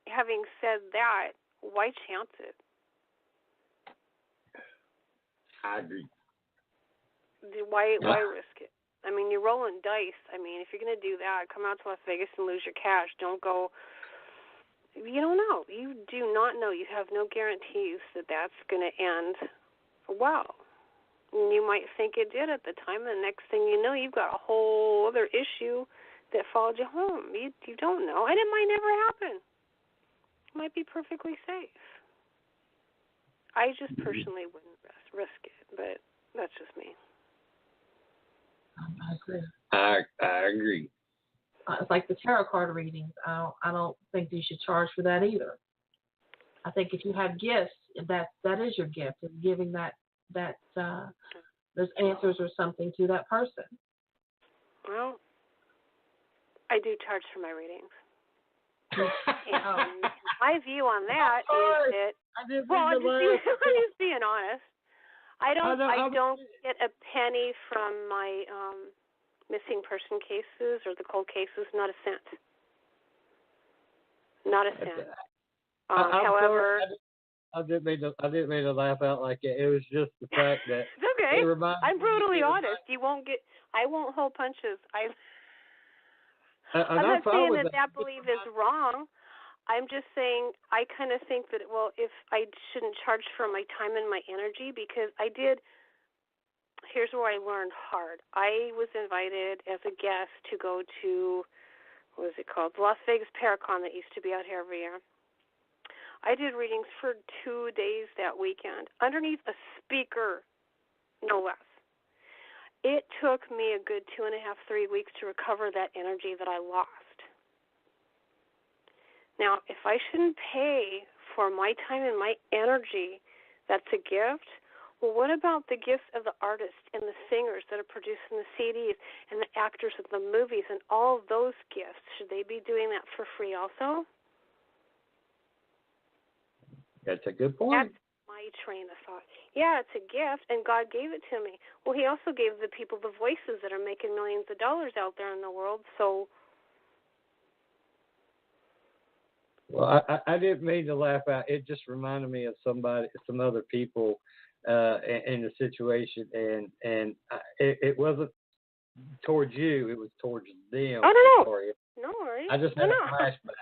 having said that, why chance it? I agree. Why risk it? I mean, you're rolling dice. I mean, if you're going to do that, come out to Las Vegas and lose your cash. Don't go. You don't know. You do not know. You have no guarantees that that's going to end well. And you might think it did at the time, and the next thing you know, you've got a whole other issue that followed you home. You don't know, and it might never happen. It might be perfectly safe. I just personally wouldn't risk it, but that's just me. I agree. I agree. It's like the tarot card readings. I don't think you should charge for that either. I think if you have gifts, that is your gift, is giving those answers or something to that person. Well, I do charge for my readings. And my view on that is that I'm just being honest. I don't get a penny from my missing person cases or the cold cases. Not a cent. Not a cent. However, I didn't mean to laugh out like it. It was just the fact that it's okay. I'm brutally honest. I won't hold punches. I'm not saying that belief is wrong. I'm just saying I kind of think that, well, if I shouldn't charge for my time and my energy, because here's where I learned hard. I was invited as a guest to go to, what was it called, the Las Vegas Paracon that used to be out here every year. I did readings for 2 days that weekend underneath a speaker, no less. It took me a good 2.5, 3 weeks to recover that energy that I lost. Now, if I shouldn't pay for my time and my energy, that's a gift. Well, what about the gifts of the artists and the singers that are producing the CDs and the actors of the movies and all of those gifts? Should they be doing that for free also? That's a good point. That's my train of thought. Yeah, it's a gift, and God gave it to me. Well, He also gave the people the voices that are making millions of dollars out there in the world, so... Well, I didn't mean to laugh out. It just reminded me of some other people in the situation, and it wasn't towards you. It was towards them. Oh, no worries. I just had a flashback.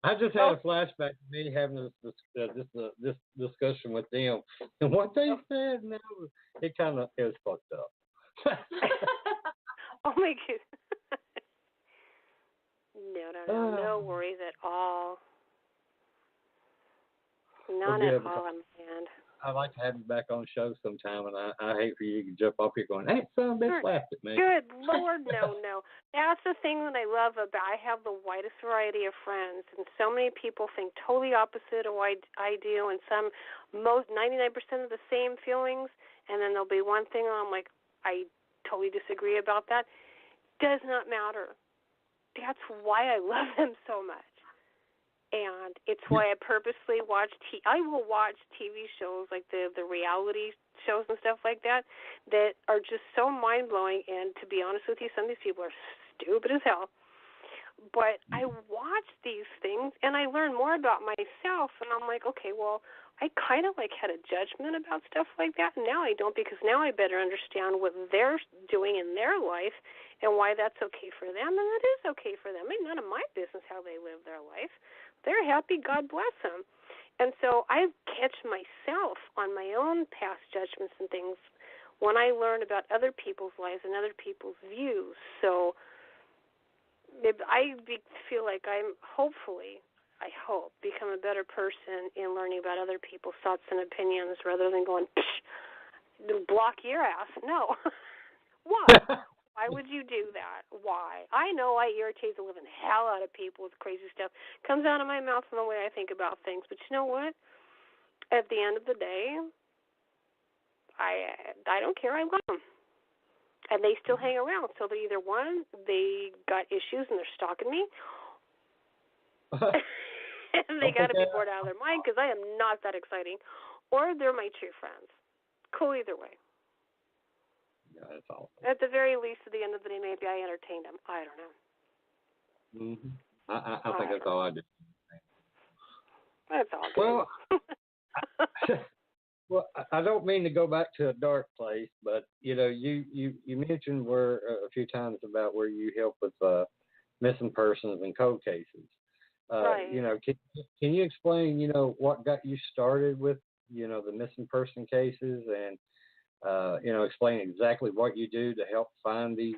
I just had a flashback to me having this discussion with them, and what they said. Man, it was fucked up. Oh my goodness. No worries at all. None at all, I'm saying. I'd like to have you back on the show sometime, and I hate for you to jump off here going, hey, son of a bitch laughed at me. Good Lord, no. That's the thing that I love about I have the widest variety of friends, and so many people think totally opposite of what I do, and 99% of the same feelings, and then there'll be one thing where I'm like, I totally disagree about that. Does not matter. That's why I love them so much. And it's why I purposely I will watch TV shows like the reality shows and stuff like that are just so mind-blowing. And to be honest with you, some of these people are stupid as hell. But I watch these things and I learn more about myself. And I'm like, okay, well, I kind of had a judgment about stuff like that. And now I don't, because now I better understand what they're doing in their life and why that's okay for them. And that is okay for them. It's none of my business how they live their life. They're happy, God bless them. And so I catch myself on my own past judgments and things when I learn about other people's lives and other people's views. So I feel like I'm hopefully, I hope, become a better person in learning about other people's thoughts and opinions rather than going, block your ass. No. Why? Why would you do that? Why? I know I irritate the living hell out of people with crazy stuff. Comes out of my mouth from the way I think about things. But you know what? At the end of the day, I don't care. I love them. And they still hang around. So they're either one, they got issues and they're stalking me, and they got to be bored out of their mind because I am not that exciting, or they're my true friends. Cool either way. Yeah, that's awesome. At the very least, at the end of the day, maybe I entertained them. I don't know. Mm-hmm. I think that's all I do. That's all good. Well, Well, I don't mean to go back to a dark place, but you mentioned where a few times about where you help with missing persons and cold cases. Right. Can you explain what got you started with the missing person cases and explain exactly what you do to help find these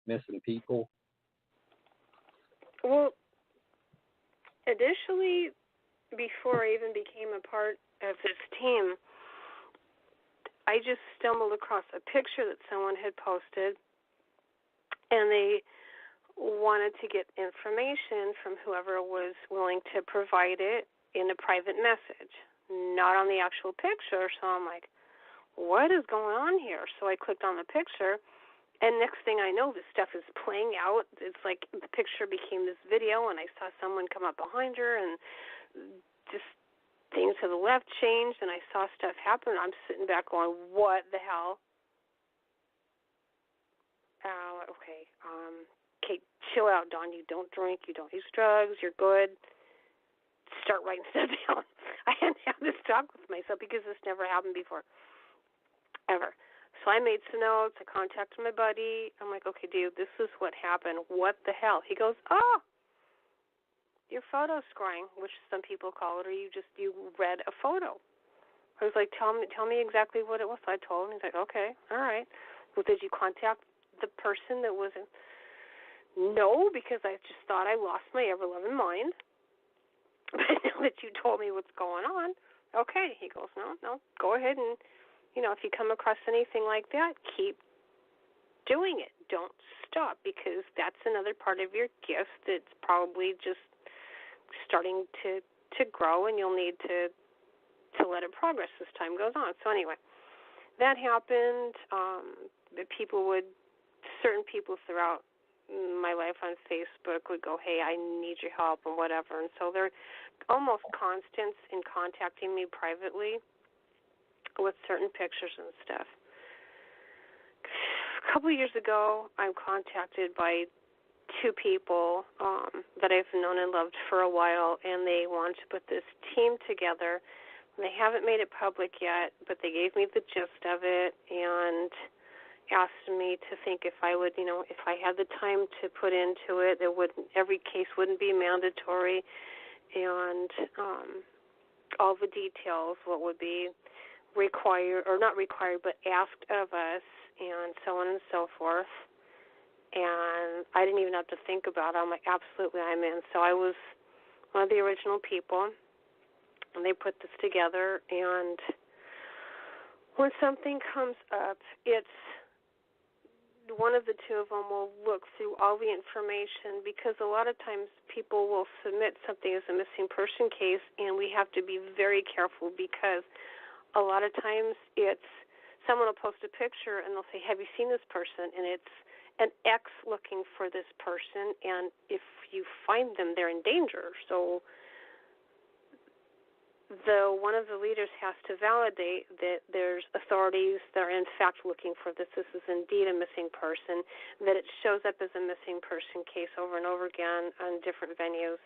missing people? Well, initially, before I even became a part of this team, I just stumbled across a picture that someone had posted, and they wanted to get information from whoever was willing to provide it in a private message, not on the actual picture. So I'm like, what is going on here? So I clicked on the picture, and next thing I know, this stuff is playing out. It's like the picture became this video, and I saw someone come up behind her, and just things to the left changed, and I saw stuff happen. I'm sitting back going, what the hell? Okay, chill out, Dawn. You don't drink. You don't use drugs. You're good. Start writing stuff down. I hadn't had this talk with myself because this never happened before, ever. So I made some notes. I contacted my buddy. I'm like, okay, dude, this is what happened. What the hell? He goes, your photo scrying, which some people call it, or you read a photo. I was like, tell me exactly what it was. So I told him. He's like, okay, all right. Well, did you contact the person that was in? No, because I just thought I lost my ever-loving mind. But now that you told me what's going on, okay. He goes, no, go ahead and, if you come across anything like that, keep doing it. Don't stop, because that's another part of your gift that's probably just starting to grow, and you'll need to let it progress as time goes on. So anyway, that happened. Certain people throughout my life on Facebook would go, hey, I need your help and whatever. And so they're almost constant in contacting me privately with certain pictures and stuff. A couple of years ago, I'm contacted by two people that I've known and loved for a while, and they wanted to put this team together. They haven't made it public yet, but they gave me the gist of it and asked me to think if I would, if I had the time to put into it, every case wouldn't be mandatory, and all the details, what would be required, or not required, but asked of us, and so on and so forth. And I didn't even have to think about it. I'm like, absolutely, I'm in. So I was one of the original people, and they put this together. And when something comes up, it's one of the two of them will look through all the information, because a lot of times people will submit something as a missing person case, and we have to be very careful, because a lot of times it's someone will post a picture and they'll say, have you seen this person? And it's an ex looking for this person, and if you find them, they're in danger. So one of the leaders has to validate that there's authorities that are in fact looking for this. This is indeed a missing person, that it shows up as a missing person case over and over again on different venues.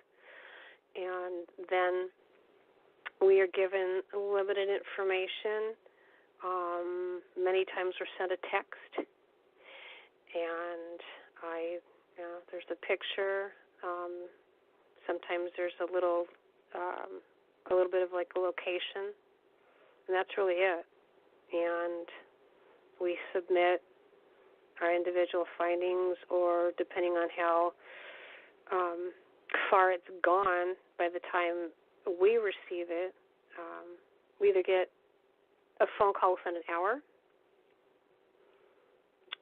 And then we are given limited information. Many times we're sent a text, and there's a picture. Sometimes there's a little bit of like a location, and that's really it. And we submit our individual findings, or depending on how far it's gone by the time we receive it, we either get a phone call within an hour,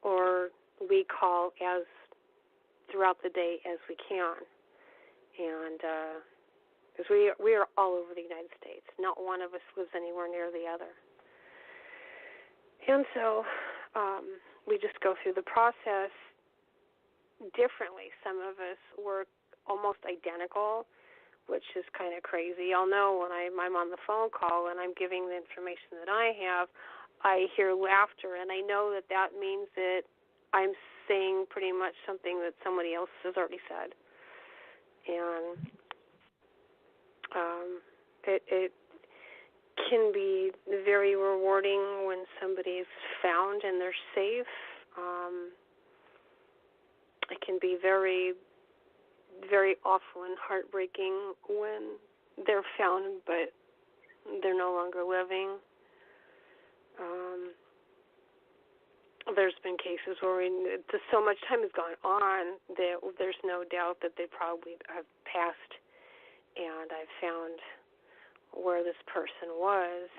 or we call as throughout the day as we can. And because we are all over the United States. Not one of us lives anywhere near the other. And so we just go through the process differently. Some of us work almost identical, which is kind of crazy. Y'all know when I'm on the phone call and I'm giving the information that I have, I hear laughter, and I know that that means that I'm saying pretty much something that somebody else has already said. And can be very rewarding when somebody's found and they're safe. It can be very, very awful and heartbreaking when they're found but they're no longer living. There's been cases where so much time has gone on that there's no doubt that they probably have passed, and I've found where this person was.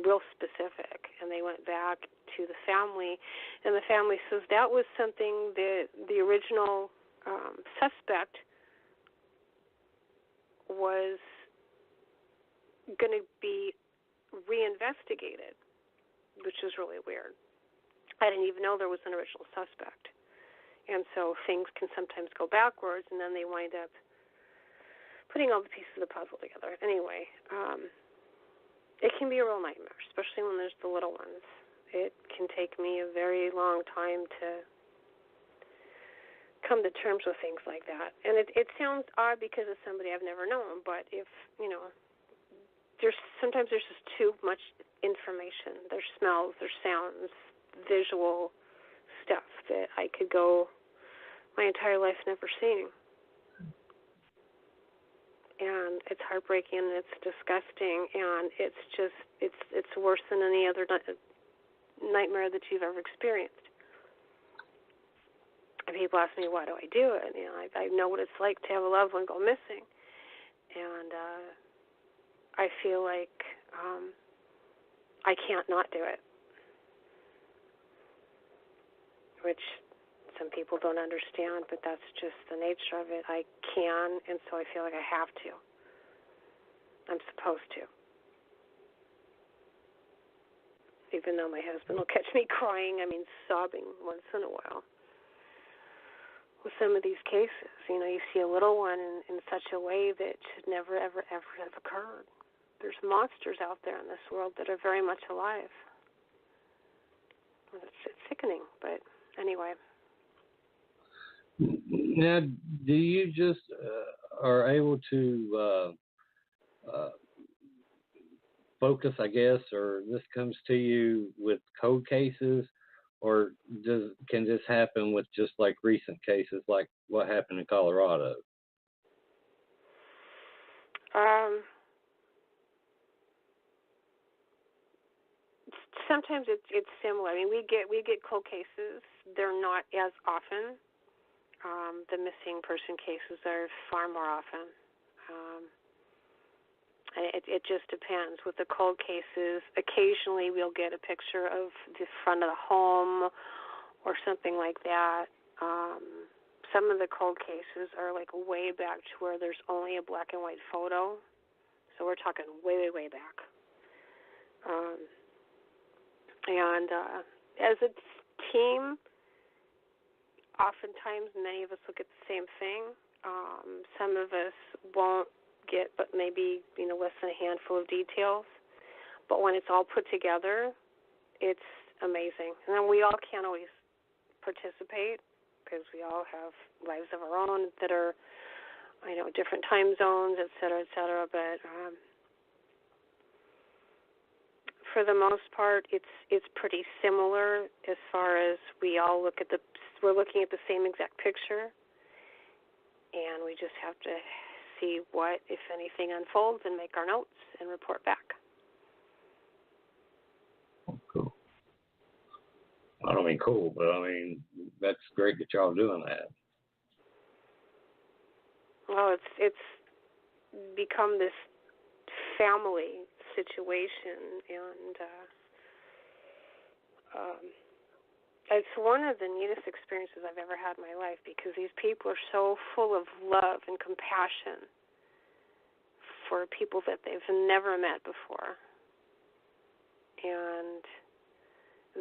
Real specific, and they went back to the family, and the family says that was something that the original suspect was going to be reinvestigated, which is really weird. I didn't even know there was an original suspect. And so things can sometimes go backwards, and then they wind up putting all the pieces of the puzzle together. Anyway, it can be a real nightmare, especially when there's the little ones. It can take me a very long time to come to terms with things like that. And it sounds odd because it's somebody I've never known, but if, sometimes there's just too much information. There's smells, there's sounds, visual stuff that I could go my entire life never seeing. And it's heartbreaking, and it's disgusting, and it's worse than any other nightmare that you've ever experienced. And people ask me, why do I do it? I know what it's like to have a loved one go missing. And I feel like I can't not do it, which some people don't understand, but that's just the nature of it. I can, and so I feel like I have to. I'm supposed to. Even though my husband will catch me crying, sobbing once in a while. With some of these cases, you see a little one in such a way that should never, ever, ever have occurred. There's monsters out there in this world that are very much alive. It's sickening, but anyway. Now, do you just are able to focus, I guess, or this comes to you with cold cases, or can this happen with just like recent cases like what happened in Colorado? Sometimes it's similar. We get cold cases. They're not as often. The missing person cases are far more often. It just depends. With the cold cases, occasionally we'll get a picture of the front of the home or something like that. Some of the cold cases are like way back to where there's only a black and white photo. So we're talking way, way, way back. And as a team, oftentimes many of us look at the same thing. Some of us won't get but maybe less than a handful of details. But when it's all put together, it's amazing. And then we all can't always participate because we all have lives of our own that are, different time zones, et cetera, et cetera. But for the most part, it's pretty similar as far as we're looking at the same exact picture, and we just have to see what, if anything, unfolds and make our notes and report back. Oh, cool. I don't mean cool, but that's great that y'all doing that. Well, it's become this family situation, and it's one of the neatest experiences I've ever had in my life because these people are so full of love and compassion for people that they've never met before. And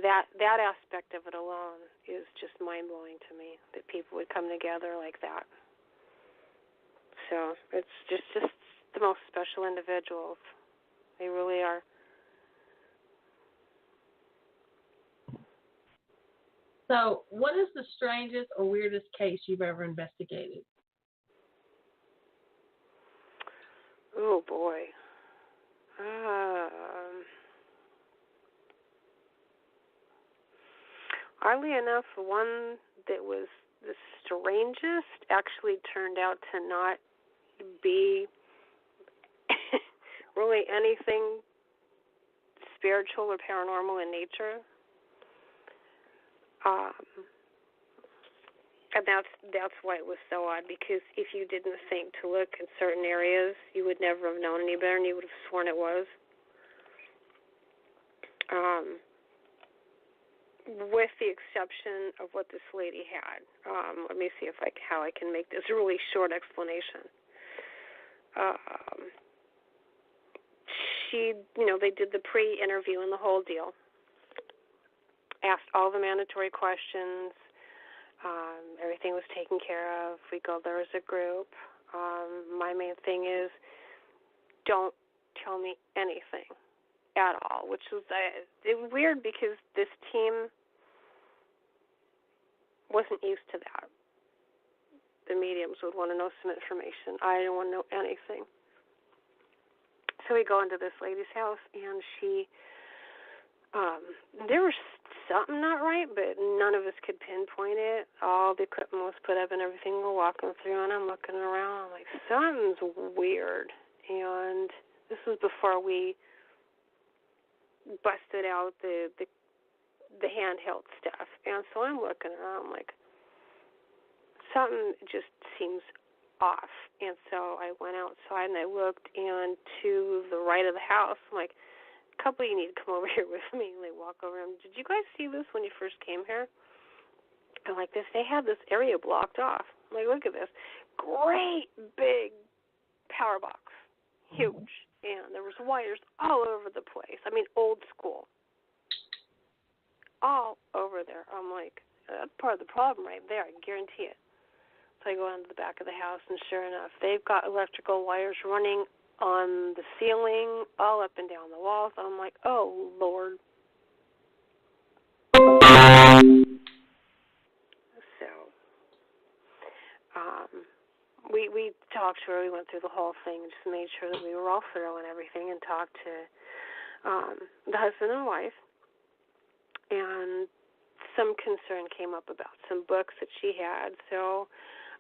that aspect of it alone is just mind-blowing to me, that people would come together like that. So it's just the most special individuals. They really are. So, what is the strangest or weirdest case you've ever investigated? Oh, boy. Oddly enough, one that was the strangest actually turned out to not be really anything spiritual or paranormal in nature. And that's why it was so odd, because if you didn't think to look in certain areas, you would never have known any better, and you would have sworn it was. With the exception of what this lady had. Let me see how I can make this a really short explanation. They did the pre-interview and the whole deal. Asked all the mandatory questions. Everything was taken care of. We go there as a group. My main thing is, don't tell me anything at all, which was it was weird because this team wasn't used to that. The mediums would want to know some information. I didn't want to know anything. So we go into this lady's house, and there was something not right, but none of us could pinpoint it. All the equipment was put up and everything. We're walking through, and I'm looking around. I'm like, something's weird. And this was before we busted out the handheld stuff. And so I'm looking around, I'm like, something just seems off. And so I went outside and I looked, and to the right of the house, I'm like, a couple of you need to come over here with me. And they walk over, and did you guys see this when you first came here? And like this, they had this area blocked off. I'm like, look at this. Great big power box. Huge. And there was wires all over the place. I mean, old school. All over there. I'm like, that's part of the problem right there. I guarantee it. So I go into the back of the house, and sure enough, they've got electrical wires running on the ceiling, all up and down the walls. I'm like, oh, Lord. So, we talked to her. We went through the whole thing and just made sure that we were all thorough and everything, and talked to the husband and wife. And some concern came up about some books that she had, so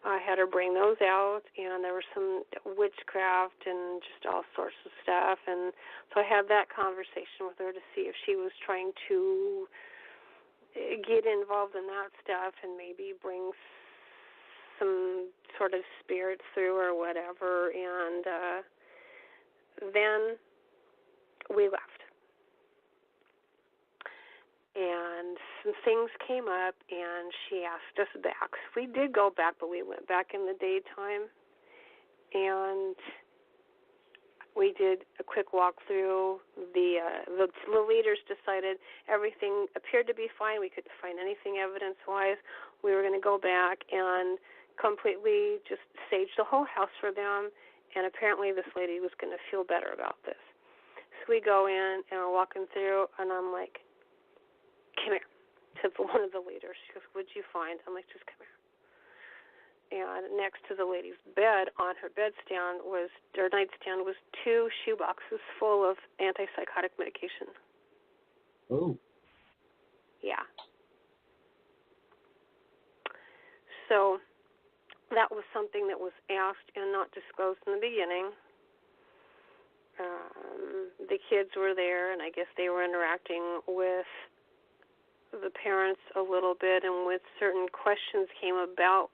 I had her bring those out, and there was some witchcraft and just all sorts of stuff. And so I had that conversation with her to see if she was trying to get involved in that stuff and maybe bring some sort of spirits through or whatever. And then we left. And some things came up, and she asked us back. So we did go back, but we went back in the daytime, and we did a quick walk through. The leaders decided everything appeared to be fine. We couldn't find anything evidence-wise. We were going to go back and completely just sage the whole house for them, and apparently this lady was going to feel better about this. So we go in, and we're walking through, and I'm like, come here, to one of the leaders. She goes, what'd you find? I'm like, just come here. And next to the lady's bed, on her nightstand was 2 shoe boxes full of antipsychotic medication. Oh. Yeah. So that was something that was asked and not disclosed in the beginning. The kids were there, and I guess they were interacting with the parents a little bit, and with certain questions came about,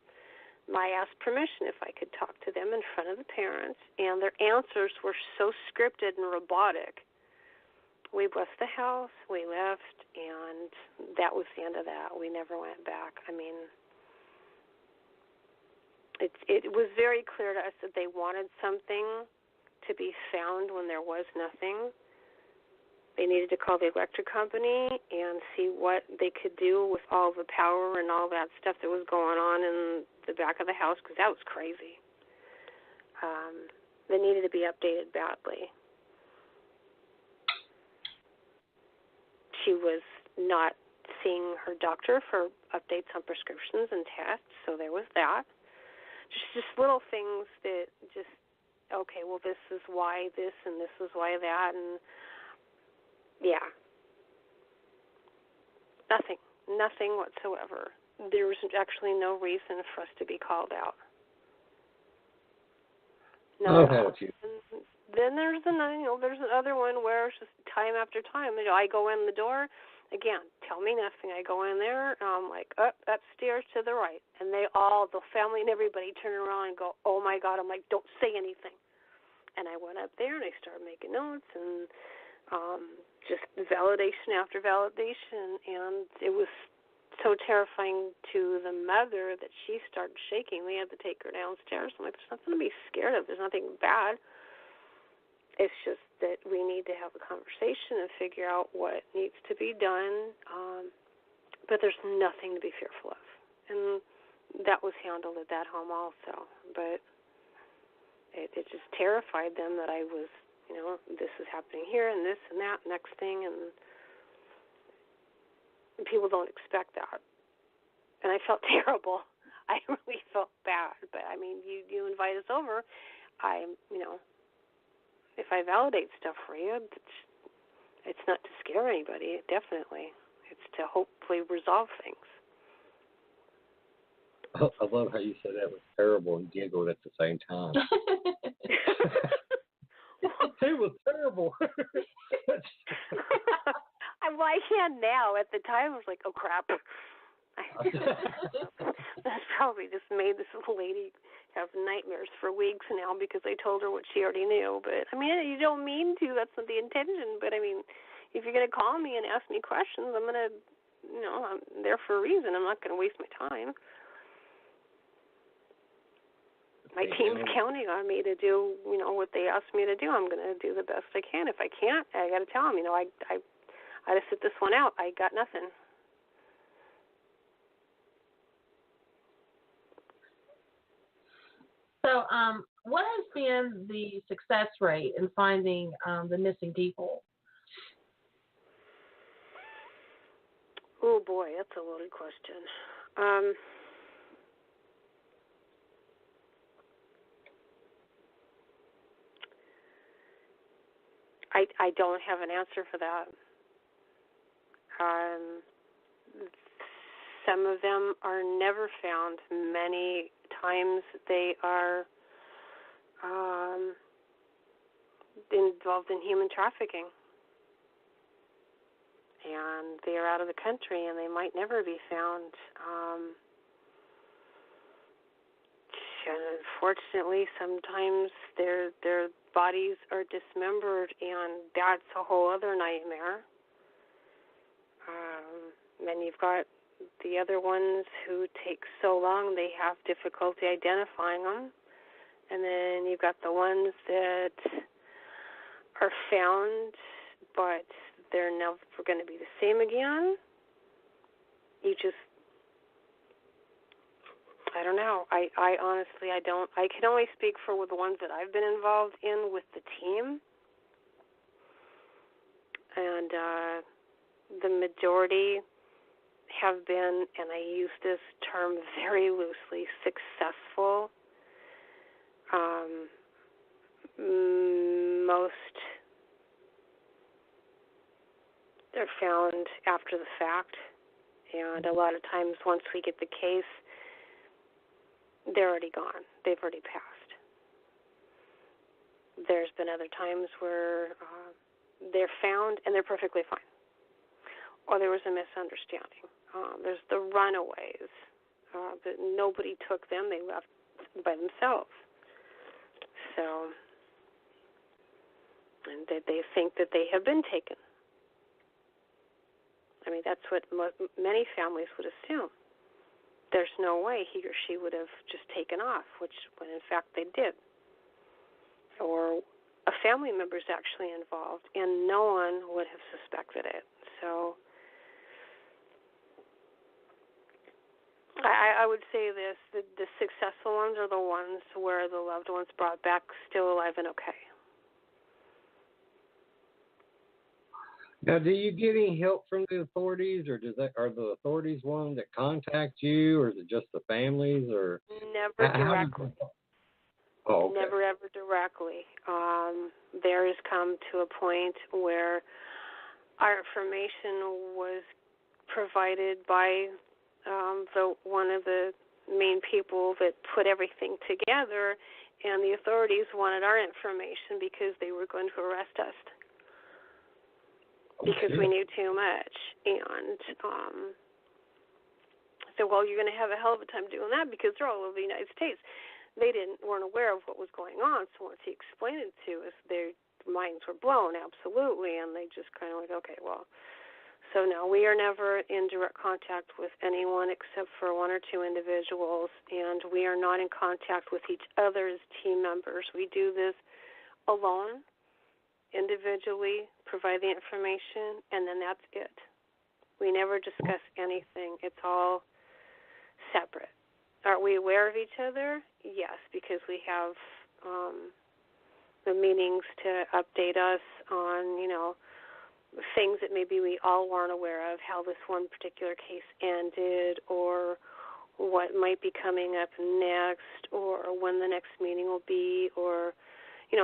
I asked permission if I could talk to them in front of the parents, and their answers were so scripted and robotic. We blessed the house, we left, and that was the end of that. We never went back. I mean, it was very clear to us that they wanted something to be found when there was nothing. They needed to call the electric company and see what they could do with all the power and all that stuff that was going on in the back of the house, because that was crazy. They needed to be updated badly. She was not seeing her doctor for updates on prescriptions and tests, so there was that. Just little things that just okay, well, this is why this and this is why that, and yeah. Nothing whatsoever. There was actually no reason for us to be called out. No. Then there's there's another one where it's just time after time. I go in the door, again, tell me nothing. I go in there, I'm like, upstairs to the right, and the family and everybody turn around and go, oh my God. I'm like, don't say anything. And I went up there and I started making notes and just validation after validation, and it was so terrifying to the mother that she started shaking. We had to take her downstairs. I'm like, there's nothing to be scared of. There's nothing bad. It's just that we need to have a conversation and figure out what needs to be done, but there's nothing to be fearful of. And that was handled at that home also, but it just terrified them that I was, this is happening here and this and that next thing, and people don't expect that. And I felt terrible. I really felt bad. But, I mean, you invite us over. If I validate stuff for you, it's not to scare anybody, definitely. It's to hopefully resolve things. I love how you said that was terrible and giggled at the same time. It was terrible. I can now. At the time, I was like, oh, crap. That's probably just made this lady have nightmares for weeks now because I told her what she already knew. But, I mean, you don't mean to. That's not the intention. But, I mean, if you're going to call me and ask me questions, I'm going to, I'm there for a reason. I'm not going to waste my time. My team's counting on me to do, what they asked me to do. I'm going to do the best I can. If I can't, I got to tell them, I just sit this one out. I got nothing. So, what has been the success rate in finding the missing people? Oh, boy, that's a loaded question. I don't have an answer for that. Some of them are never found. Many times they are involved in human trafficking. And they are out of the country and they might never be found. And unfortunately, sometimes their bodies are dismembered, and that's a whole other nightmare. Then you've got the other ones who take so long they have difficulty identifying them. And then you've got the ones that are found, but they're never going to be the same again. I don't know. I honestly, I don't. I can only speak for the ones that I've been involved in with the team. And the majority have been, and I use this term very loosely, successful. Most are found after the fact, and a lot of times once we get the case, they're already gone. They've already passed. There's been other times where they're found and they're perfectly fine, or there was a misunderstanding. There's the runaways, but nobody took them. They left by themselves. So, and they think that they have been taken. I mean, that's what many families would assume. There's no way he or she would have just taken off, when in fact they did. Or a family member is actually involved, and no one would have suspected it. So I would say this, the successful ones are the ones where the loved ones brought back still alive and okay. Now, do you get any help from the authorities, or are the authorities ones that contact you, or is it just the families, or never directly? Oh, okay. Never ever directly. There has come to a point where our information was provided by one of the main people that put everything together, and the authorities wanted our information because they were going to arrest us because we knew too much. And so, well, you're going to have a hell of a time doing that because they're all over the United States. They weren't aware of what was going on, so once he explained it to us, their minds were blown, absolutely, and they just kind of like, okay, well, so no, we are never in direct contact with anyone except for one or two individuals, and we are not in contact with each other as team members. We do this alone, individually, provide the information, and then that's it. We never discuss anything. It's all separate. Are we aware of each other? Yes, because we have the meetings to update us on, things that maybe we all weren't aware of, how this one particular case ended, or what might be coming up next, or when the next meeting will be, or,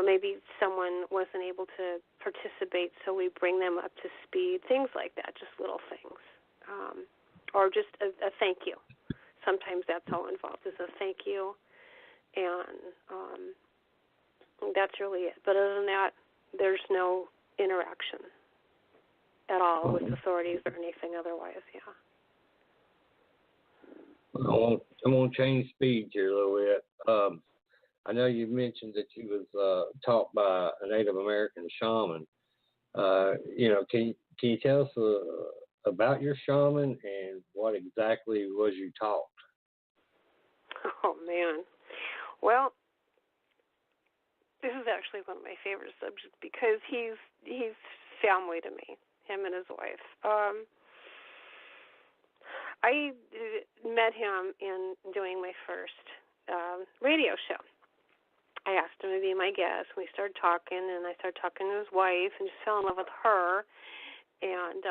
maybe someone wasn't able to participate, so we bring them up to speed, things like that, just little things. Or just a thank you. Sometimes that's all involved is a thank you, and that's really it. But other than that, there's no interaction at all with authorities or anything otherwise, yeah. I'm going to change speeds here a little bit. I know you mentioned that you was taught by a Native American shaman. Can you tell us about your shaman and what exactly was you taught? Oh, man. Well, this is actually one of my favorite subjects because he's family to me, him and his wife. I met him in doing my first radio show. I asked him to be my guest. We started talking, and I started talking to his wife and just fell in love with her and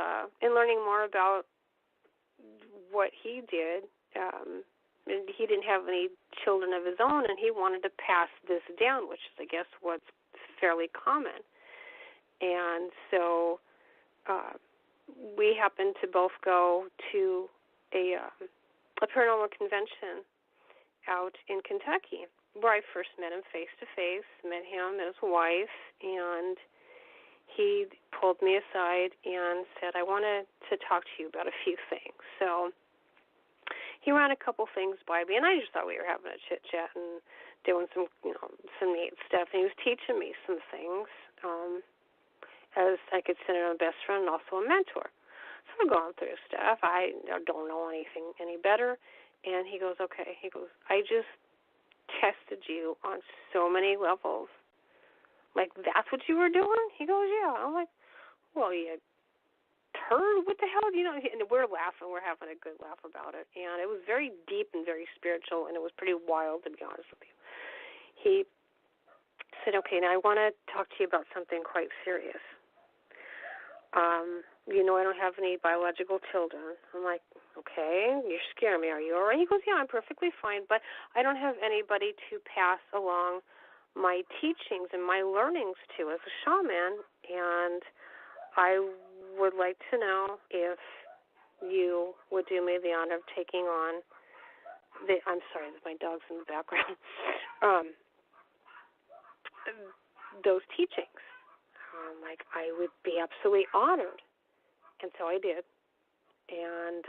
learning more about what he did. And he didn't have any children of his own, and he wanted to pass this down, which is, I guess, what's fairly common. And so we happened to both go to a paranormal convention out in Kentucky, where I first met him face-to-face, met him and his wife, and he pulled me aside and said, I wanted to talk to you about a few things. So he ran a couple things by me, and I just thought we were having a chit-chat and doing some neat stuff. And he was teaching me some things as I consider him a best friend and also a mentor. So I'm going through stuff. I don't know anything any better. And he goes, okay. He goes, I just tested you on so many levels. Like, that's what you were doing? He goes, yeah. I'm like, well, you turd, what the hell? And we're laughing. We're having a good laugh about it. And it was very deep and very spiritual, and it was pretty wild, to be honest with you. He said, okay, now I want to talk to you about something quite serious. I don't have any biological children. I'm like, okay, you're scaring me. Are you all right? He goes, yeah, I'm perfectly fine, but I don't have anybody to pass along my teachings and my learnings to as a shaman, and I would like to know if you would do me the honor of taking on I'm sorry, my dog's in the background. Those teachings. Like, I would be absolutely honored. And so I did. And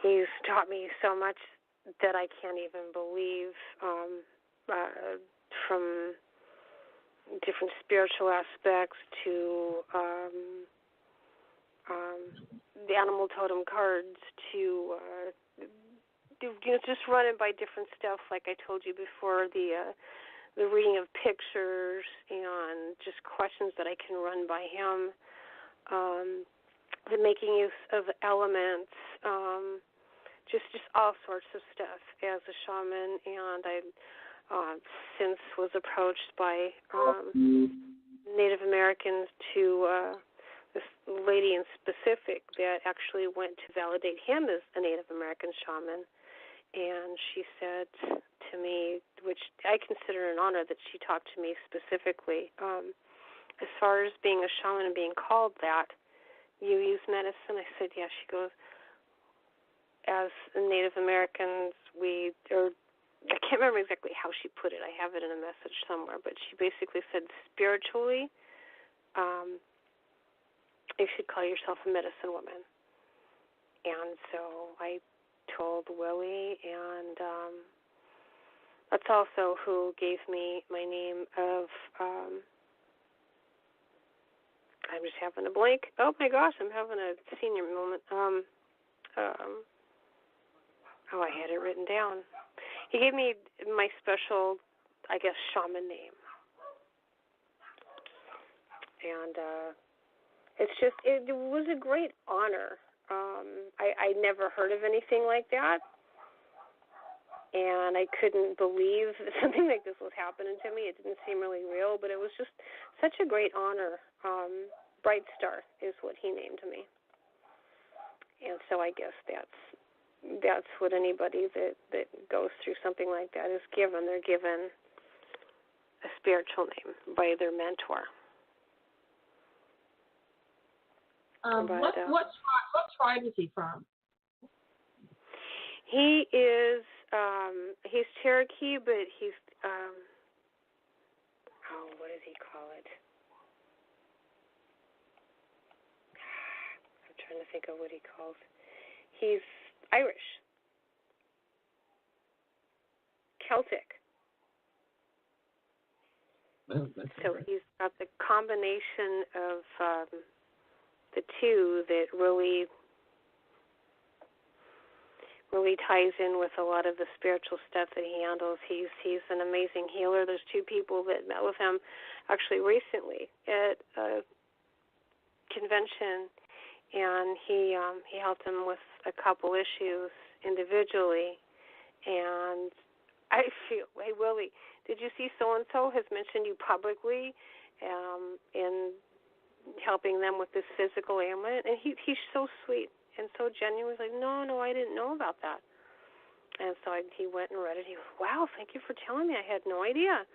he's taught me so much that I can't even believe, from different spiritual aspects to the animal totem cards to just running by different stuff, like I told you before, the reading of pictures and just questions that I can run by him, the making use of elements, just all sorts of stuff as a shaman. And I since was approached by Native Americans to this lady in specific that actually went to validate him as a Native American shaman. And she said, to me, which I consider an honor that she talked to me specifically. As far as being a shaman and being called that, you use medicine? I said, yeah. She goes, as Native Americans, I can't remember exactly how she put it. I have it in a message somewhere, but she basically said spiritually, you should call yourself a medicine woman. And so I told Willie, and that's also who gave me my name of, I'm just having a blank. Oh my gosh, I'm having a senior moment. I had it written down. He gave me my special, I guess, shaman name. And it was a great honor. I never heard of anything like that. And I couldn't believe something like this was happening to me. It didn't seem really real, but it was just such a great honor. Bright Star is what he named me. And so I guess that's what anybody that goes through something like that is given. They're given a spiritual name by their mentor. What tribe is he from? He is he's Cherokee, but he's what does he call it? I'm trying to think of what he calls. He's Irish, Celtic. Well, that's So right. he's got the combination of the two that really ties in with a lot of the spiritual stuff that he handles. He's an amazing healer. There's two people that met with him actually recently at a convention, and he helped them with a couple issues individually. And I feel, hey Willie, did you see so and so has mentioned you publicly in helping them with this physical ailment? And he's so sweet and so genuine. He's like, no, I didn't know about that. And so he went and read it. He goes, wow, thank you for telling me. I had no idea.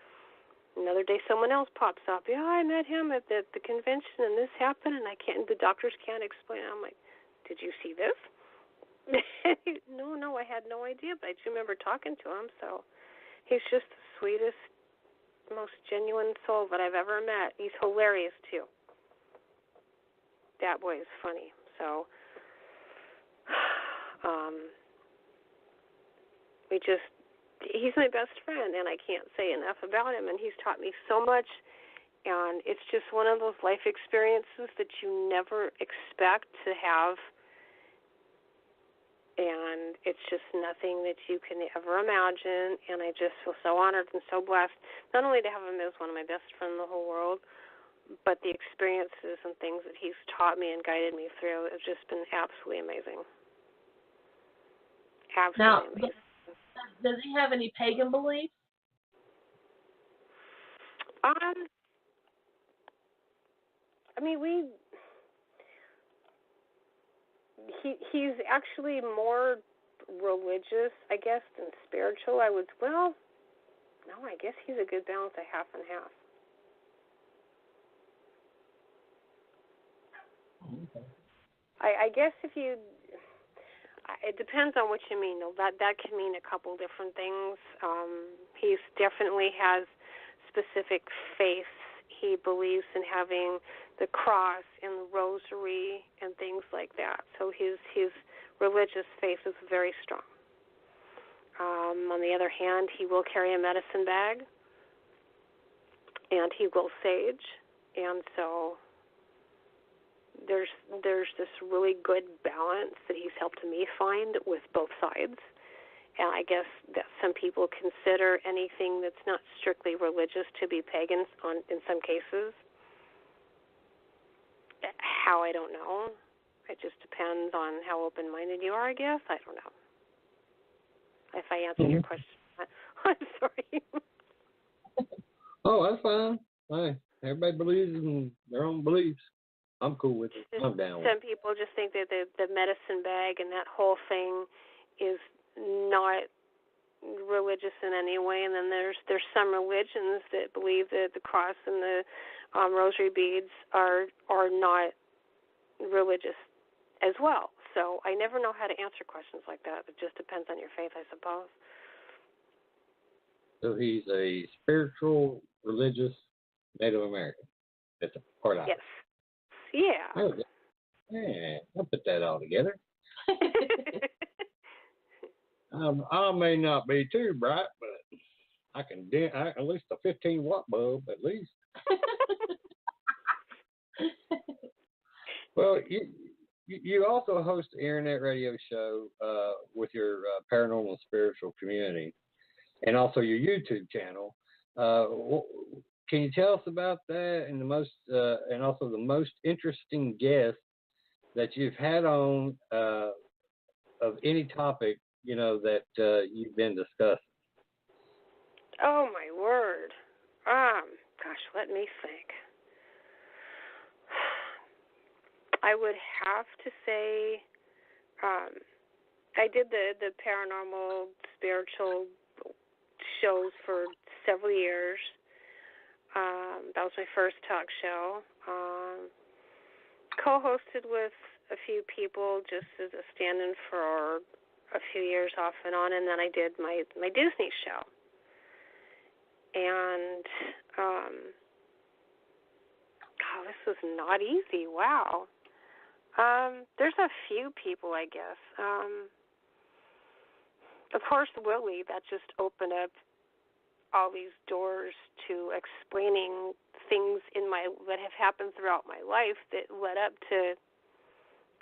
Another day, someone else pops up. Yeah, I met him at the convention, and this happened, and the doctors can't explain it. I'm like, did you see this? No, I had no idea, but I do remember talking to him. So he's just the sweetest, most genuine soul that I've ever met. He's hilarious, too. That boy is funny. So he's my best friend, and I can't say enough about him, and he's taught me so much, and it's just one of those life experiences that you never expect to have, and it's just nothing that you can ever imagine, and I just feel so honored and so blessed, not only to have him as one of my best friends in the whole world, but the experiences and things that he's taught me and guided me through have just been absolutely amazing. Absolutely amazing. Does he have any pagan beliefs? I mean, he's actually more religious, I guess, than spiritual. I guess he's a good balance of half and half. Okay. I guess it depends on what you mean. That can mean a couple different things. He definitely has specific faiths. He believes in having the cross and the rosary and things like that. So his religious faith is very strong. On the other hand, he will carry a medicine bag, and he will sage, and so there's this really good balance that he's helped me find with both sides. And I guess that some people consider anything that's not strictly religious to be pagan in some cases. How, I don't know. It just depends on how open-minded you are, I guess. I don't know. If I answered your question, I'm sorry. Oh, that's fine. Hey, everybody believes in their own beliefs. I'm cool with it. I'm down with it. Some people just think that the medicine bag and that whole thing is not religious in any way, and then there's some religions that believe that the cross and the rosary beads are not religious as well. So I never know how to answer questions like that. It just depends on your faith, I suppose. So he's a spiritual, religious Native American. That's a part of it. Yes. Yeah. Oh, yeah, I'll put that all together. I may not be too bright, but I can at least a 15-watt bulb, at least. Well, you also host an internet radio show with your paranormal and spiritual community, and also your YouTube channel. Can you tell us about that and and also the most interesting guest that you've had on of any topic that you've been discussing? Oh my word! Gosh, let me think. I would have to say, I did the paranormal spiritual shows for several years. That was my first talk show. Co-hosted with a few people just as a stand-in for a few years off and on, and then I did my Disney show. And this was not easy. Wow. There's a few people, I guess. Of course, Willie, that just opened up all these doors to explaining things that have happened throughout my life that led up to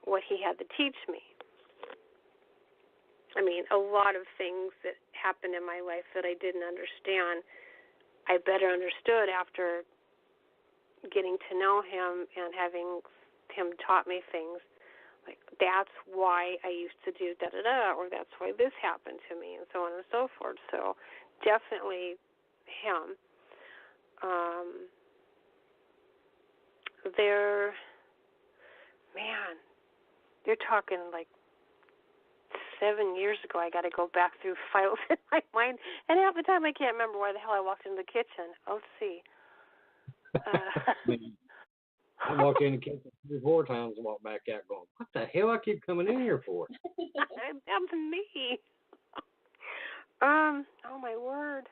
what he had to teach me. I mean, a lot of things that happened in my life that I didn't understand, I better understood after getting to know him and having him taught me things. Like, that's why I used to do da-da-da, or that's why this happened to me, and so on and so forth. So definitely him. You're talking like 7 years ago. I got to go back through files in my mind, and half the time I can't remember why the hell I walked into the kitchen. Oh, let's see. I walked in the kitchen 3 or 4 times and walked back out going, what the hell I keep coming in here for? That's me. Oh my word.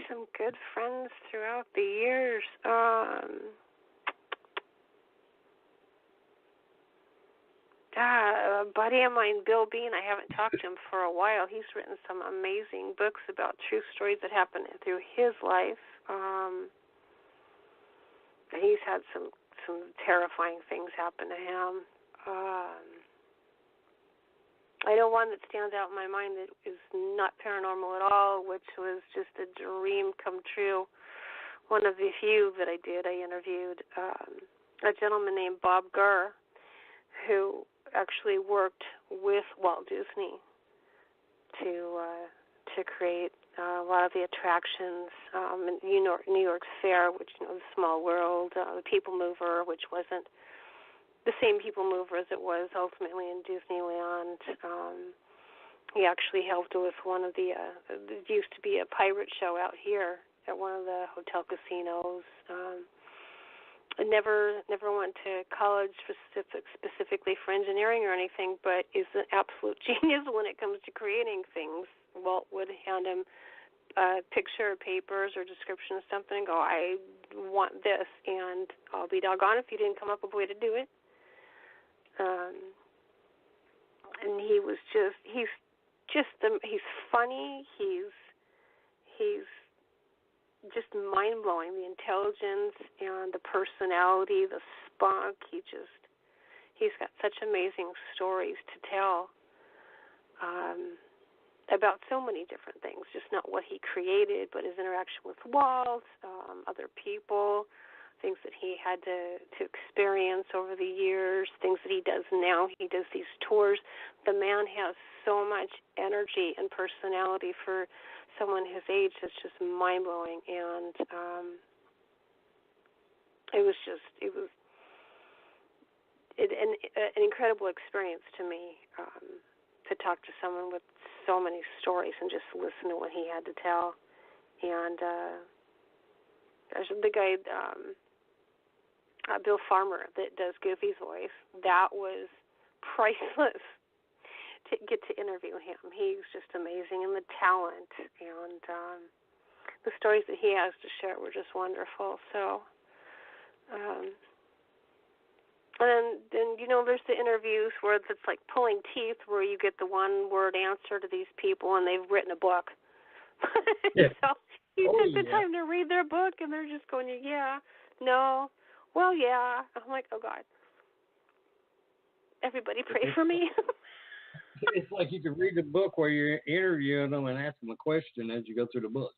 Some good friends throughout the years. A buddy of mine, Bill Bean, I haven't talked to him for a while. He's written some amazing books about true stories that happened through his life. He's had some terrifying things happen to him. I know one that stands out in my mind that is not paranormal at all, which was just a dream come true. One of the few that I did, I interviewed a gentleman named Bob Gurr, who actually worked with Walt Disney to create a lot of the attractions in New York's Fair, which, the Small World, the People Mover, which wasn't the same People Mover as it was ultimately in Disneyland. He actually helped with one of the, it used to be a pirate show out here at one of the hotel casinos. I never went to college specifically for engineering or anything, but is an absolute genius when it comes to creating things. Walt would hand him a picture or papers or description of something and go, I want this, and I'll be doggone if you didn't come up with a way to do it. And he's funny, he's just mind-blowing, the intelligence and the personality, the spunk. He's got such amazing stories to tell about so many different things, just not what he created, but his interaction with Walt, other people, things that he had to experience over the years, things that he does now. He does these tours. The man has so much energy and personality for someone his age. That's just mind-blowing, and it was an incredible experience to me to talk to someone with so many stories and just listen to what he had to tell. And there's the guy, Bill Farmer, that does Goofy's voice. That was priceless to get to interview him. He's just amazing, and the talent and the stories that he has to share were just wonderful. So, and then there's the interviews where it's like pulling teeth, where you get the one-word answer to these people, and they've written a book. Yeah. So you took the time to read their book, and they're just going, yeah, no, well, yeah. I'm like, oh God, everybody pray for me. It's like you can read the book where you're interviewing them and ask them a question as you go through the book.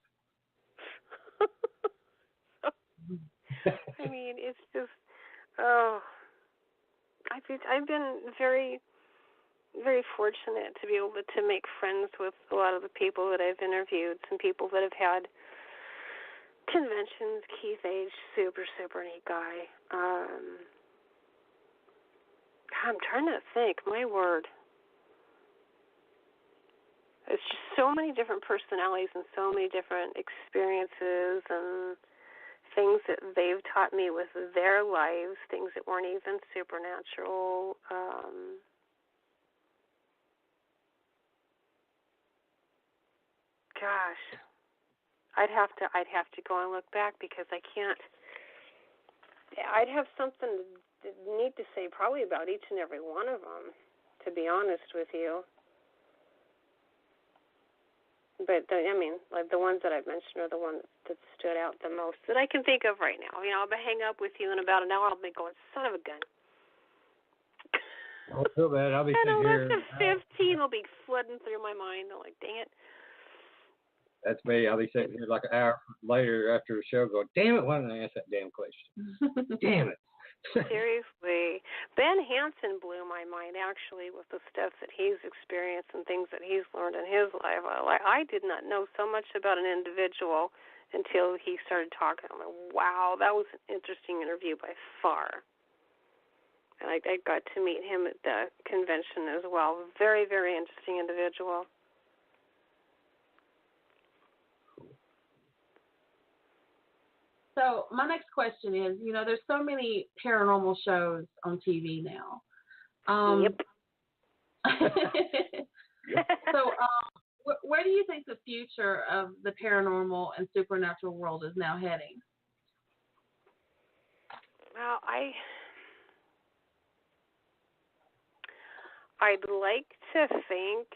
I mean, it's just, oh, I've been very, very fortunate to be able to make friends with a lot of the people that I've interviewed, some people that have had conventions. Keith Age, super, super neat guy. I'm trying to think, my word. It's just so many different personalities and so many different experiences and things that they've taught me with their lives, things that weren't even supernatural. Gosh, I'd have to go and look back because I can't. I'd have something neat to say probably about each and every one of them, to be honest with you. But like the ones that I've mentioned are the ones that stood out the most that I can think of right now. I'll hang up with you in about an hour. I'll be going, son of a gun. Don't feel bad. I'll be sitting here. And a list of 15 will be flooding through my mind. I'm like, dang it. That's me. I'll be sitting here like an hour later after the show going, damn it, why didn't I ask that damn question? Damn it. Seriously. Ben Hansen blew my mind, actually, with the stuff that he's experienced and things that he's learned in his life. I did not know so much about an individual until he started talking. I'm like, wow, that was an interesting interview by far. And I got to meet him at the convention as well. Very, very interesting individual. So my next question is, there's so many paranormal shows on TV now. Yep. So where do you think the future of the paranormal and supernatural world is now heading? Well, I'd like to think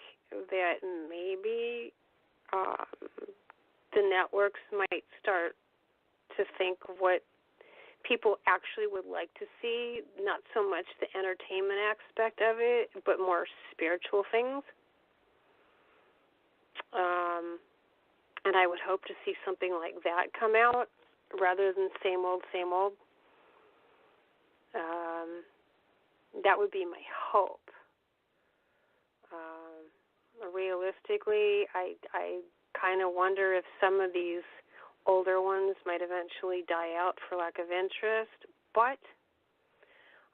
that maybe the networks might start to think of what people actually would like to see, not so much the entertainment aspect of it, but more spiritual things. And I would hope to see something like that come out rather than same old, same old. That would be my hope. Realistically, I kind of wonder if some of these older ones might eventually die out for lack of interest. But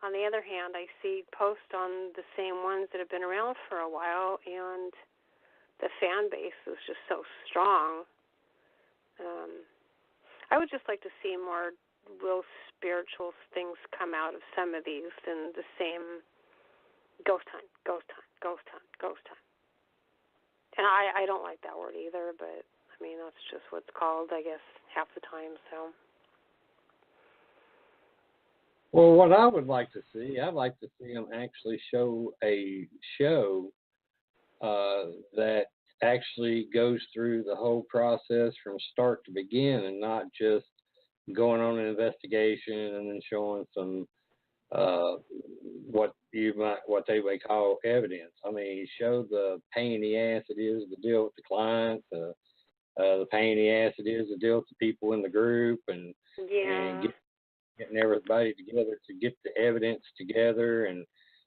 on the other hand, I see posts on the same ones that have been around for a while, and the fan base is just so strong. I would just like to see more real spiritual things come out of some of these than the same ghost hunt. And I don't like that word either, but that's just what's called, I guess, half the time. So. Well, what I would like to see, I'd like to see them actually show a show that actually goes through the whole process from start to begin, and not just going on an investigation and then showing some what they may call evidence. Show the pain in the ass it is to deal with the clients, the pain in the ass it is to deal with the people in the group, and getting everybody together to get the evidence together, and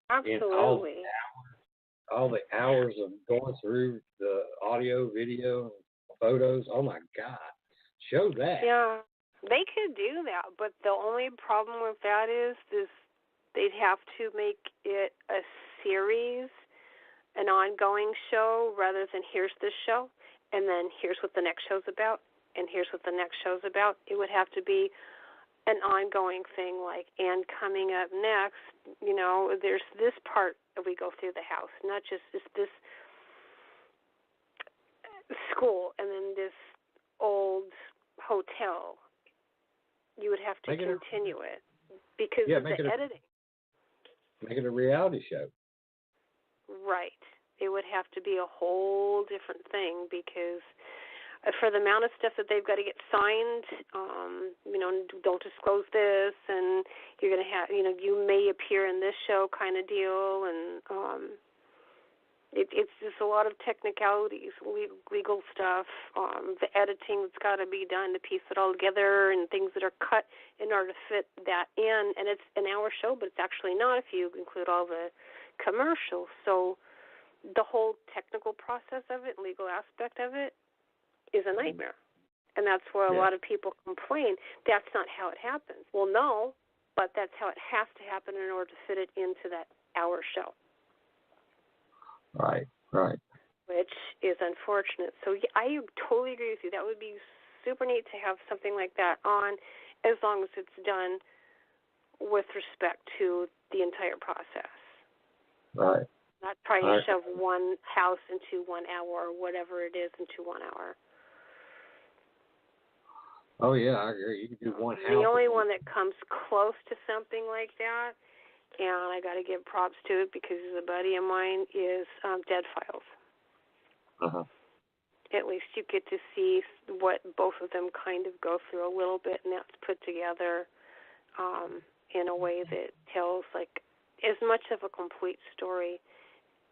absolutely. All the hours of going through the audio, video, and photos. Oh my God, show that. Yeah, they could do that, but the only problem with that is they'd have to make it a series, an ongoing show rather than here's this show, and then here's what the next show's about, and here's what the next show's about. It would have to be an ongoing thing, like, and coming up next, there's this part that we go through the house, not just this school and then this old hotel. You would have to continue it because of the editing. Make it a reality show. Right. It would have to be a whole different thing because for the amount of stuff that they've got to get signed, don't disclose this, and you're going to have, you may appear in this show kind of deal, and it's just a lot of technicalities, legal stuff, the editing that's got to be done to piece it all together, and things that are cut in order to fit that in, and it's an hour show, but it's actually not if you include all the commercials. So the whole technical process of it, legal aspect of it, is a nightmare. And that's where a lot of people complain. That's not how it happens. Well, no, but that's how it has to happen in order to fit it into that hour show. Right. Which is unfortunate. So I totally agree with you. That would be super neat to have something like that on, as long as it's done with respect to the entire process. Right. Not trying to shove one house into 1 hour or whatever it is into 1 hour. Oh, yeah, I agree. You can do one house. The only one that comes close to something like that, and I got to give props to it because he's a buddy of mine, is Dead Files. Uh-huh. At least you get to see what both of them kind of go through a little bit, and that's put together in a way that tells, like, as much of a complete story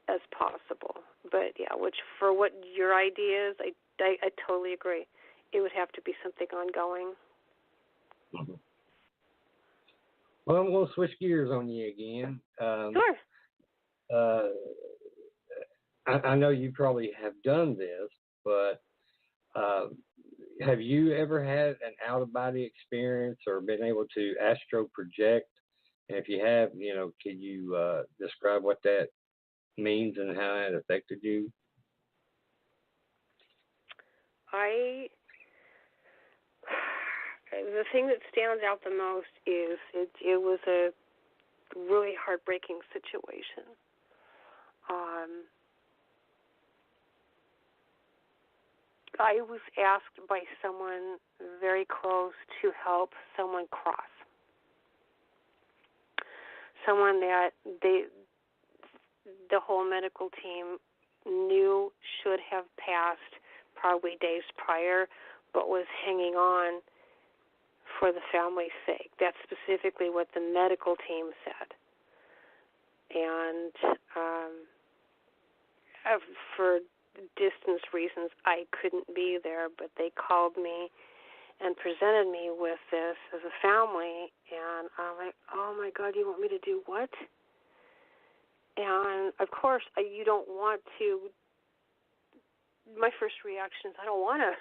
as possible. But, yeah, which for what your idea is, I totally agree. It would have to be something ongoing. Mm-hmm. Well, I'm going to switch gears on you again. Sure. I know you probably have done this, but have you ever had an out-of-body experience or been able to astro project? And if you have, could you describe what that means and how it affected you? The thing that stands out the most is it was a really heartbreaking situation. I was asked by someone very close to help someone cross. Someone that the whole medical team knew should have passed probably days prior, but was hanging on for the family's sake. That's specifically what the medical team said. And for distance reasons, I couldn't be there, but they called me and presented me with this as a family, and I'm like, oh my God, you want me to do what? And of course, you don't want to. My first reaction is, I don't want to.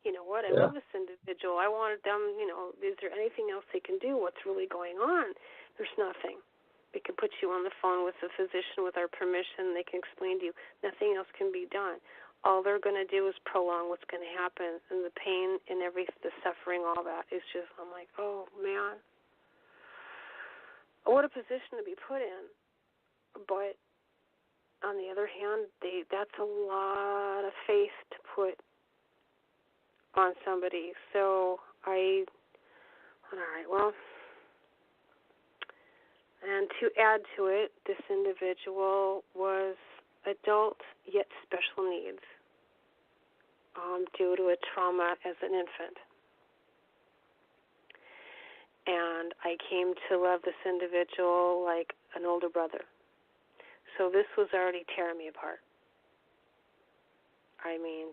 You know what? I love this individual. I wanted them, is there anything else they can do? What's really going on? There's nothing. We can put you on the phone with the physician with our permission. They can explain to you. Nothing else can be done. All they're going to do is prolong what's going to happen, and the pain and the suffering, all that is just, I'm like, oh, man. What a position to be put in. But on the other hand, that's a lot of faith to put on somebody. So all right, well, and to add to it, this individual was adult yet special needs due to a trauma as an infant. And I came to love this individual like an older brother. So this was already tearing me apart. I mean,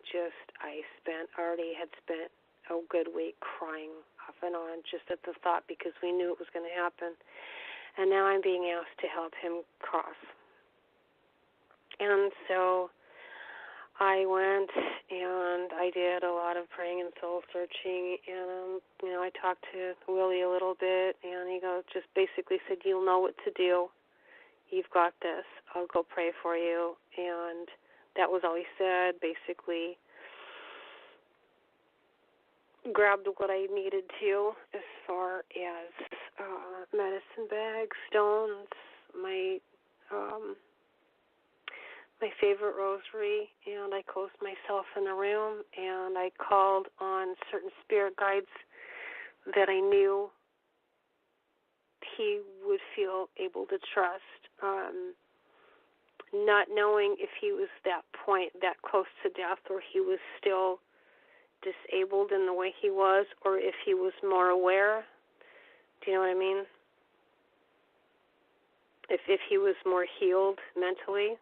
already had spent a good week crying off and on just at the thought, because we knew it was going to happen. And now I'm being asked to help him cross. And so I went and I did a lot of praying and soul searching, and I talked to Willie a little bit, and he just basically said, you'll know what to do. You've got this. I'll go pray for you. And that was all he said, basically. Grabbed what I needed to as far as medicine bags, stones, my favorite rosary, and I closed myself in a room, and I called on certain spirit guides that I knew he would feel able to trust, not knowing if he was that close to death, or he was still disabled in the way he was, or if he was more aware. Do you know what I mean? If he was more healed mentally.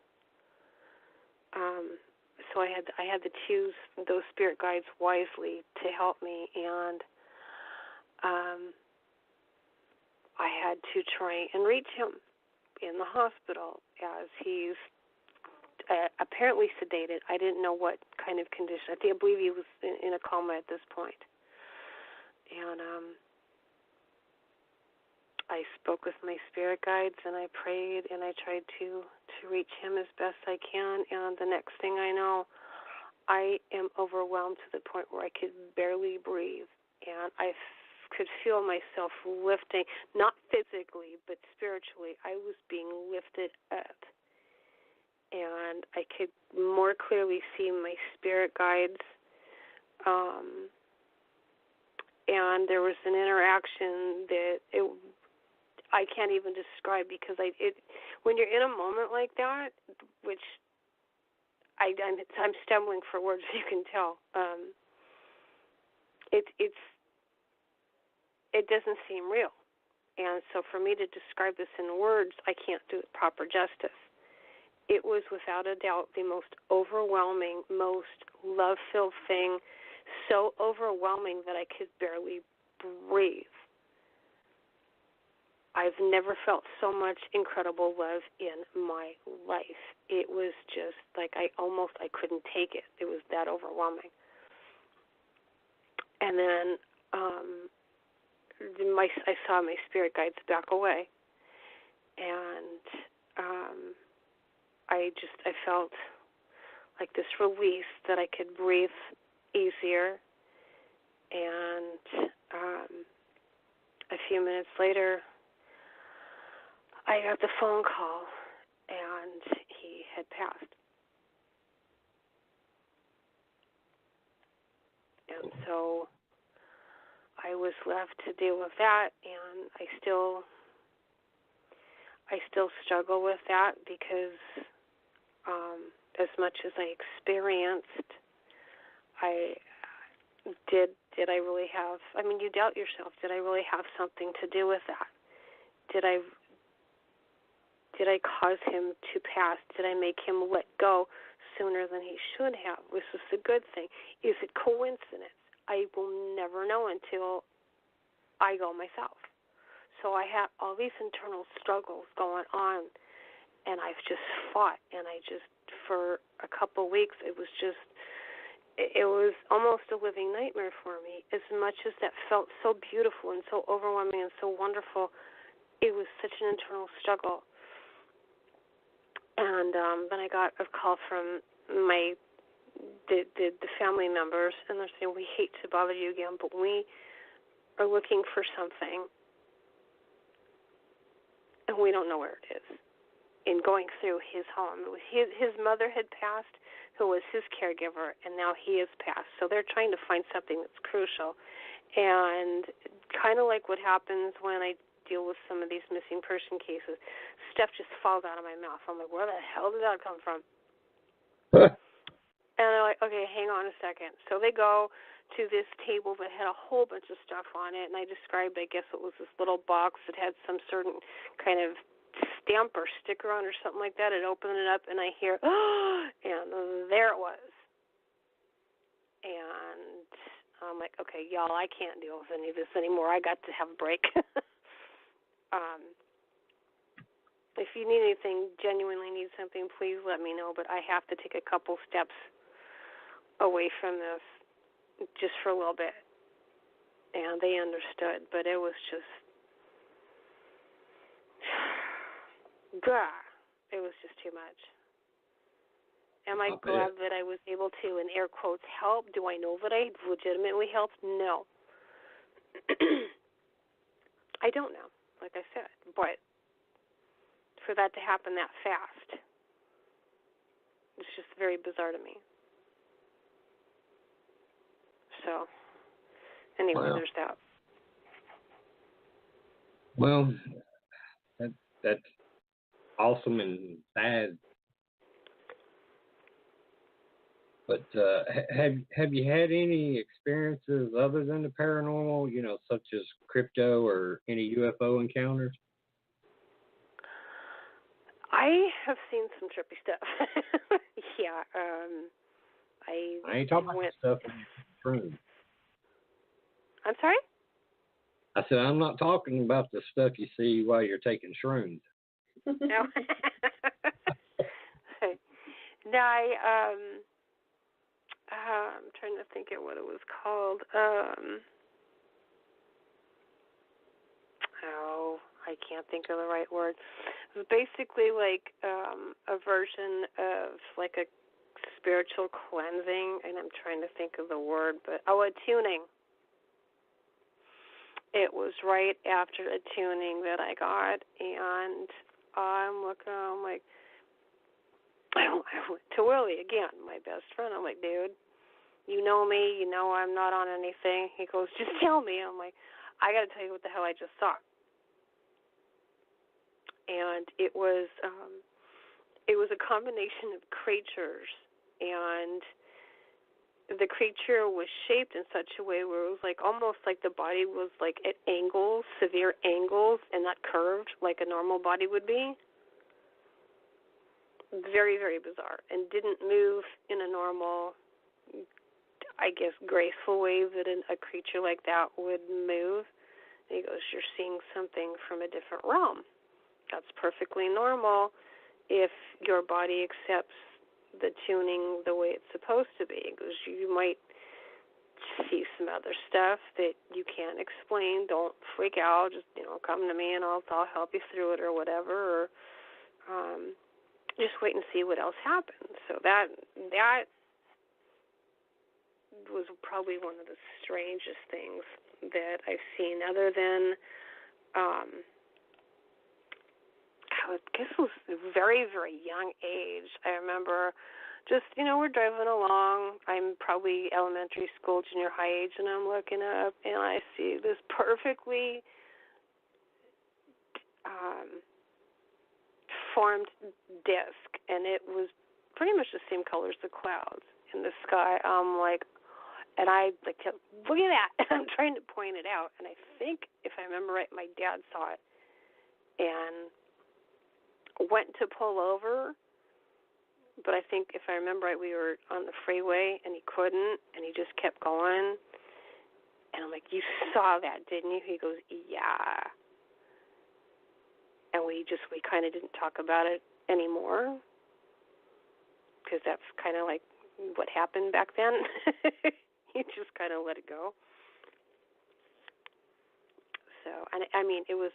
So I had to choose those spirit guides wisely to help me, and I had to try and reach him in the hospital as he's apparently sedated. I didn't know what kind of condition. I believe he was in a coma at this point. And I spoke with my spirit guides, and I prayed, and I tried to reach him as best I can. And the next thing I know, I am overwhelmed to the point where I could barely breathe. And I could feel myself lifting, not physically, but spiritually. I was being lifted up. And I could more clearly see my spirit guides. And there was an interaction that I can't even describe, because when you're in a moment like that, which I'm stumbling for words, you can tell. It doesn't seem real, and so for me to describe this in words, I can't do it proper justice. It was without a doubt the most overwhelming, most love-filled thing, so overwhelming that I could barely breathe. I've never felt so much incredible love in my life. It was just like I couldn't take it. It was that overwhelming. And then I saw my spirit guides back away, and I felt like this release that I could breathe easier. And a few minutes later, I got the phone call, and he had passed. And so I was left to deal with that, and I still struggle with that, because as much as I experienced, did I really have, you doubt yourself, did I really have something to do with that? Did I cause him to pass? Did I make him let go sooner than he should have? Was this a good thing? Is it coincidence? I will never know until I go myself. So I had all these internal struggles going on, and I've just fought, and for a couple of weeks, it was almost a living nightmare for me. As much as that felt so beautiful and so overwhelming and so wonderful, it was such an internal struggle. And then I got a call from the family members, and they're saying, we hate to bother you again, but we are looking for something, and we don't know where it is. In going through his home, his mother had passed, who was his caregiver, and now he has passed. So they're trying to find something that's crucial. And kind of like what happens when I deal with some of these missing person cases, stuff just falls out of my mouth. I'm like, where the hell did that come from? And they're like, okay, hang on a second. So they go to this table that had a whole bunch of stuff on it, and I described, I guess it was this little box that had some certain kind of stamp or sticker on or something like that. I'd open it up, and I hear, oh, and there it was. And I'm like, okay, y'all, I can't deal with any of this anymore. I got to have a break. If you need anything, genuinely need something, please let me know. But I have to take a couple steps away from this just for a little bit. And they understood, but it was just it was just too much. Am I glad that I was able to, in air quotes, help? Do I know that I legitimately helped? No. I don't know, like I said. But for that to happen that fast, it's just very bizarre to me. So, anyway, there's that. Well, that's awesome and sad. But have you had any experiences other than the paranormal, such as crypto or any UFO encounters? I have seen some trippy stuff. Yeah. I ain't talking about stuff in shrooms. I'm sorry? I said I'm not talking about the stuff you see while you're taking shrooms. No. No, I'm trying to think of what it was called. I can't think of the right word. It was basically like a version of like a spiritual cleansing, and I'm trying to think of the word, but attuning. It was right after a tuning that I got, and I'm looking, I'm like, I went to Willie again, my best friend. I'm like, dude, you know me, you know I'm not on anything. He goes, just tell me. I'm like, I got to tell you what the hell I just saw. And it was a combination of creatures, and the creature was shaped in such a way where it was like almost like the body was like at angles, severe angles, and not curved like a normal body would be. Very, very bizarre, and didn't move in a normal, I guess, graceful way that a creature like that would move. And he goes, you're seeing something from a different realm. That's perfectly normal if your body accepts the tuning the way it's supposed to be. He goes, you might see some other stuff that you can't explain. Don't freak out. Just, come to me and I'll help you through it or whatever. Or just wait and see what else happens. So that was probably one of the strangest things that I've seen, other than I guess it was a very, very young age. I remember just, we're driving along. I'm probably elementary school, junior high age, and I'm looking up, and I see this perfectly formed disc, and it was pretty much the same color as the clouds in the sky. I'm like, and I like, look at that. I'm trying to point it out, and I think, if I remember right, my dad saw it and went to pull over, but I think, if I remember right, we were on the freeway, and he couldn't, and he just kept going, and I'm like, you saw that, didn't you? He goes, yeah. And we kind of didn't talk about it anymore, because that's kind of like what happened back then. You just kind of let it go. So, and I mean, it was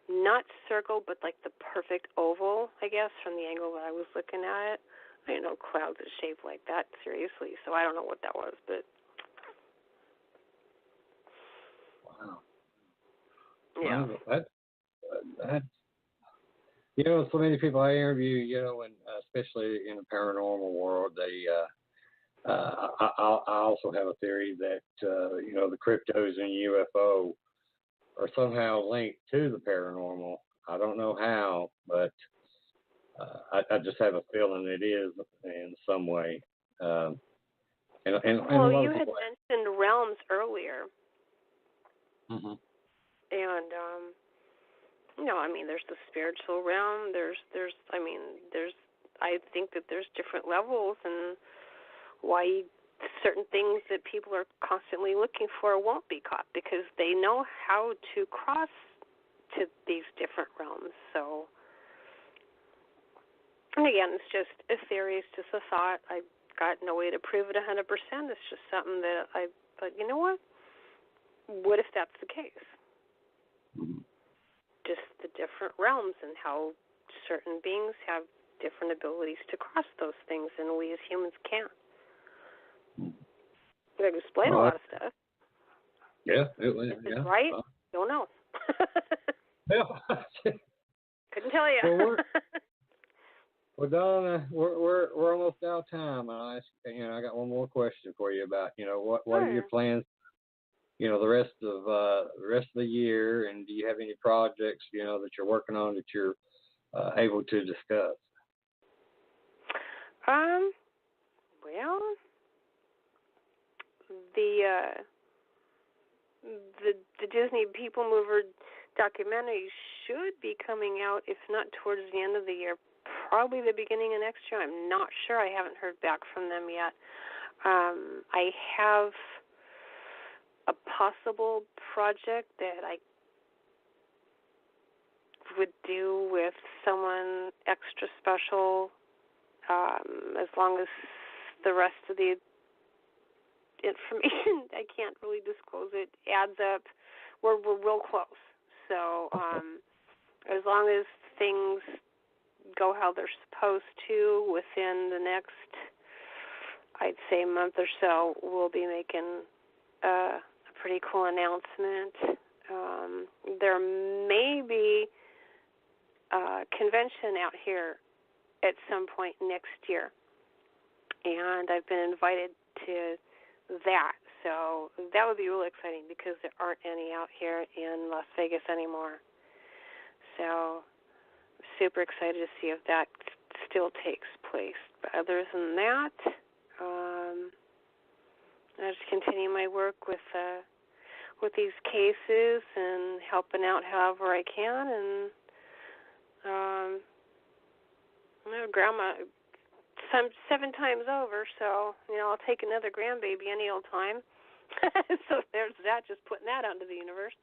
not circle, but like the perfect oval, I guess, from the angle that I was looking at it. I didn't know clouds are shaped like that, seriously, so I don't know what that was, but wow. Yeah. Well, that's so many people I interview, and especially in the paranormal world, they I also have a theory that the cryptos and UFO are somehow linked to the paranormal. I don't know how, but I just have a feeling it is in some way. Well, you had mentioned realms earlier. Mm-hmm. And I mean, there's the spiritual realm. I think that there's different levels, and why certain things that people are constantly looking for won't be caught, because they know how to cross to these different realms. So, and again, it's just a theory, it's just a thought. I got no way to prove it 100%. It's just something that I thought, you know what? What if that's the case? Mm-hmm. just the different realms and how certain beings have different abilities to cross those things, and we as humans can't. I can explain a lot of stuff. Yeah, right? Don't know. Yeah. Couldn't tell you. Well, Donna, we're almost out of time. I got one more question for you about, what are your plans, the rest of the year, and do you have any projects, that you're working on that you're able to discuss? Well, the Disney People Mover documentary should be coming out, if not towards the end of the year, probably the beginning of next year. I'm not sure. I haven't heard back from them yet. I have a possible project that I would do with someone extra special, as long as the rest of the information, I can't really disclose it, adds up. We're real close. So as long as things go how they're supposed to within the next, I'd say, month or so, we'll be making a pretty cool announcement. There may be a convention out here at some point next year, and I've been invited to that. So that would be really exciting because there aren't any out here in Las Vegas anymore. So I'm super excited to see if that still takes place. But other than that, I just continue my work with these cases and helping out however I can. And Grandma, 7 times over, so I'll take another grandbaby any old time. So there's that. Just putting that out into the universe.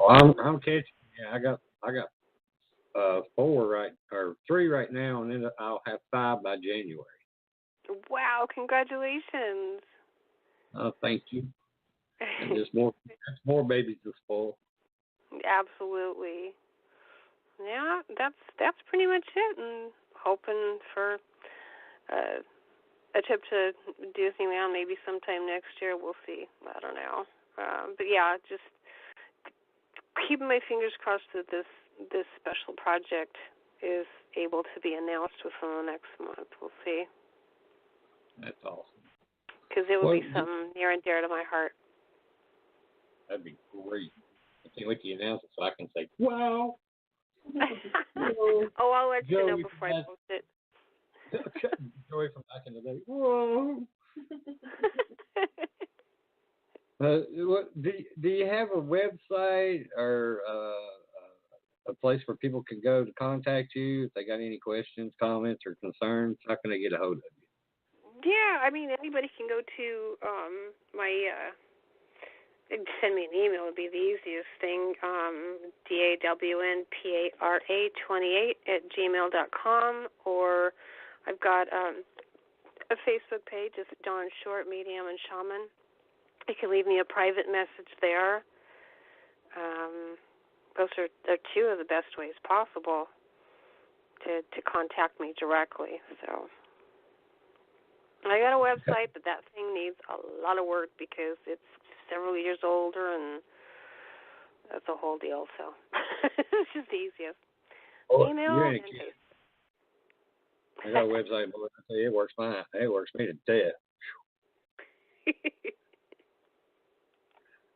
I'm catching. Yeah, I got 3 right now, and then I'll have 5 by January. Wow! Congratulations. Thank you. And there's more babies to spoil. Absolutely. Yeah, that's pretty much it. And hoping for a trip to Disneyland maybe sometime next year. We'll see. I don't know. But yeah, just keeping my fingers crossed that this special project is able to be announced within the next month. We'll see. That's awesome. Because it would be something near and dear to my heart. That'd be great. I can't wait to announce it so I can say, wow. Oh, I'll let you know before I post it. Joy from back in the day. Whoa. Do you have a website or a place where people can go to contact you if they got any questions, comments, or concerns? How can they get a hold of you? Yeah, I memean, anybody can go to my, send me an email would be the easiest thing, dawnpara28@gmail.com, or I've got a Facebook page, it's Dawn Short, Medium, and Shaman. You can leave me a private message there. Those are 2 of the best ways possible to contact me directly. So I got a website, but that thing needs a lot of work because it's several years older, and that's a whole deal. So it's just the easiest. Email and Facebook. I got a website, but I tell you, it works fine. It works me to death.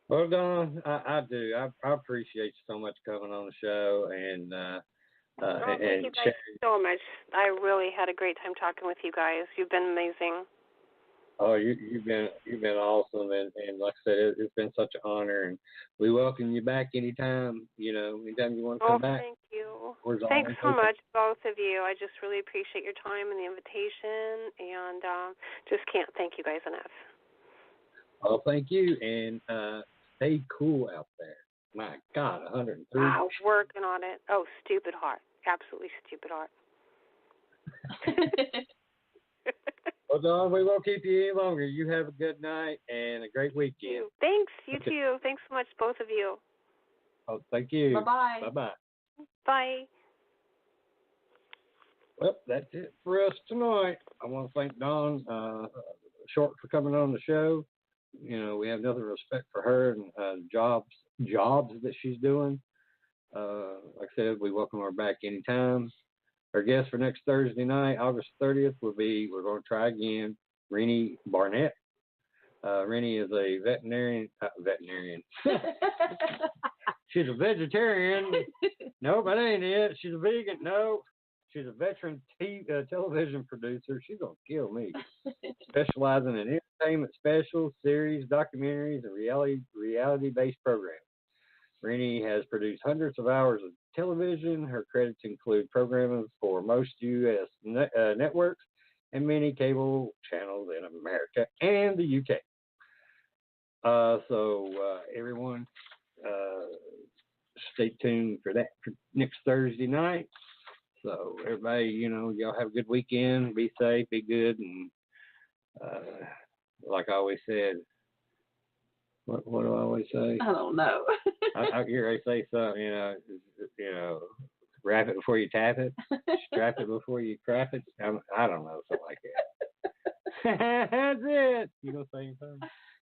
Well, Dawn, I do. I appreciate you so much coming on the show and thank you guys so much. I really had a great time talking with you guys. You've been amazing. Oh, you've been awesome, and like I said, it's been such an honor, and we welcome you back anytime. Anytime you want to come back. Oh, thank you. Thanks so much, both of you. I just really appreciate your time and the invitation, and just can't thank you guys enough. Oh, thank you, and stay cool out there. My God, 103. Wow, working on it. Oh, stupid hot. Absolutely stupid hot. Well, Dawn, we won't keep you any longer. You have a good night and a great weekend. Thanks. You too. Thanks so much, both of you. Oh, thank you. Bye-bye. Bye-bye. Bye. Well, that's it for us tonight. I want to thank Dawn Short for coming on the show. You know, we have nothing respect for her and jobs that she's doing. Like I said, we welcome her back anytime. Our guest for next Thursday night, August 30th, we're going to try again, Rennie Barnett. Rennie is a veterinarian. She's a vegetarian. No, that ain't it. She's a vegan. No. She's a veteran television producer. She's going to kill me. Specializing in entertainment specials, series, documentaries, and reality-based programs. Rennie has produced hundreds of hours of television. Her credits include programming for most U.S. networks and many cable channels in America and the UK. So everyone, stay tuned for that for next Thursday night. So everybody, you know, y'all have a good weekend. Be safe, be good, and like I always said, what do I always say? I don't know. I hear I say something, you know, wrap it before you tap it, strap it before you crap it. I don't know, something like that. That's it. You gonna say anything?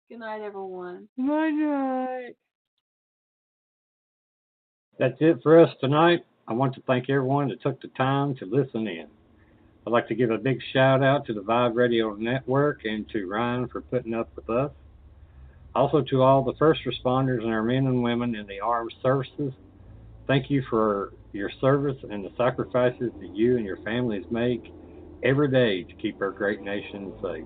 Good night, everyone. Good night. That's it for us tonight. I want to thank everyone that took the time to listen in. I'd like to give a big shout out to the Vibe Radio Network and to Ryan for putting up with us. Also to all the first responders and our men and women in the armed services. Thank you for your service and the sacrifices that you and your families make every day to keep our great nation safe.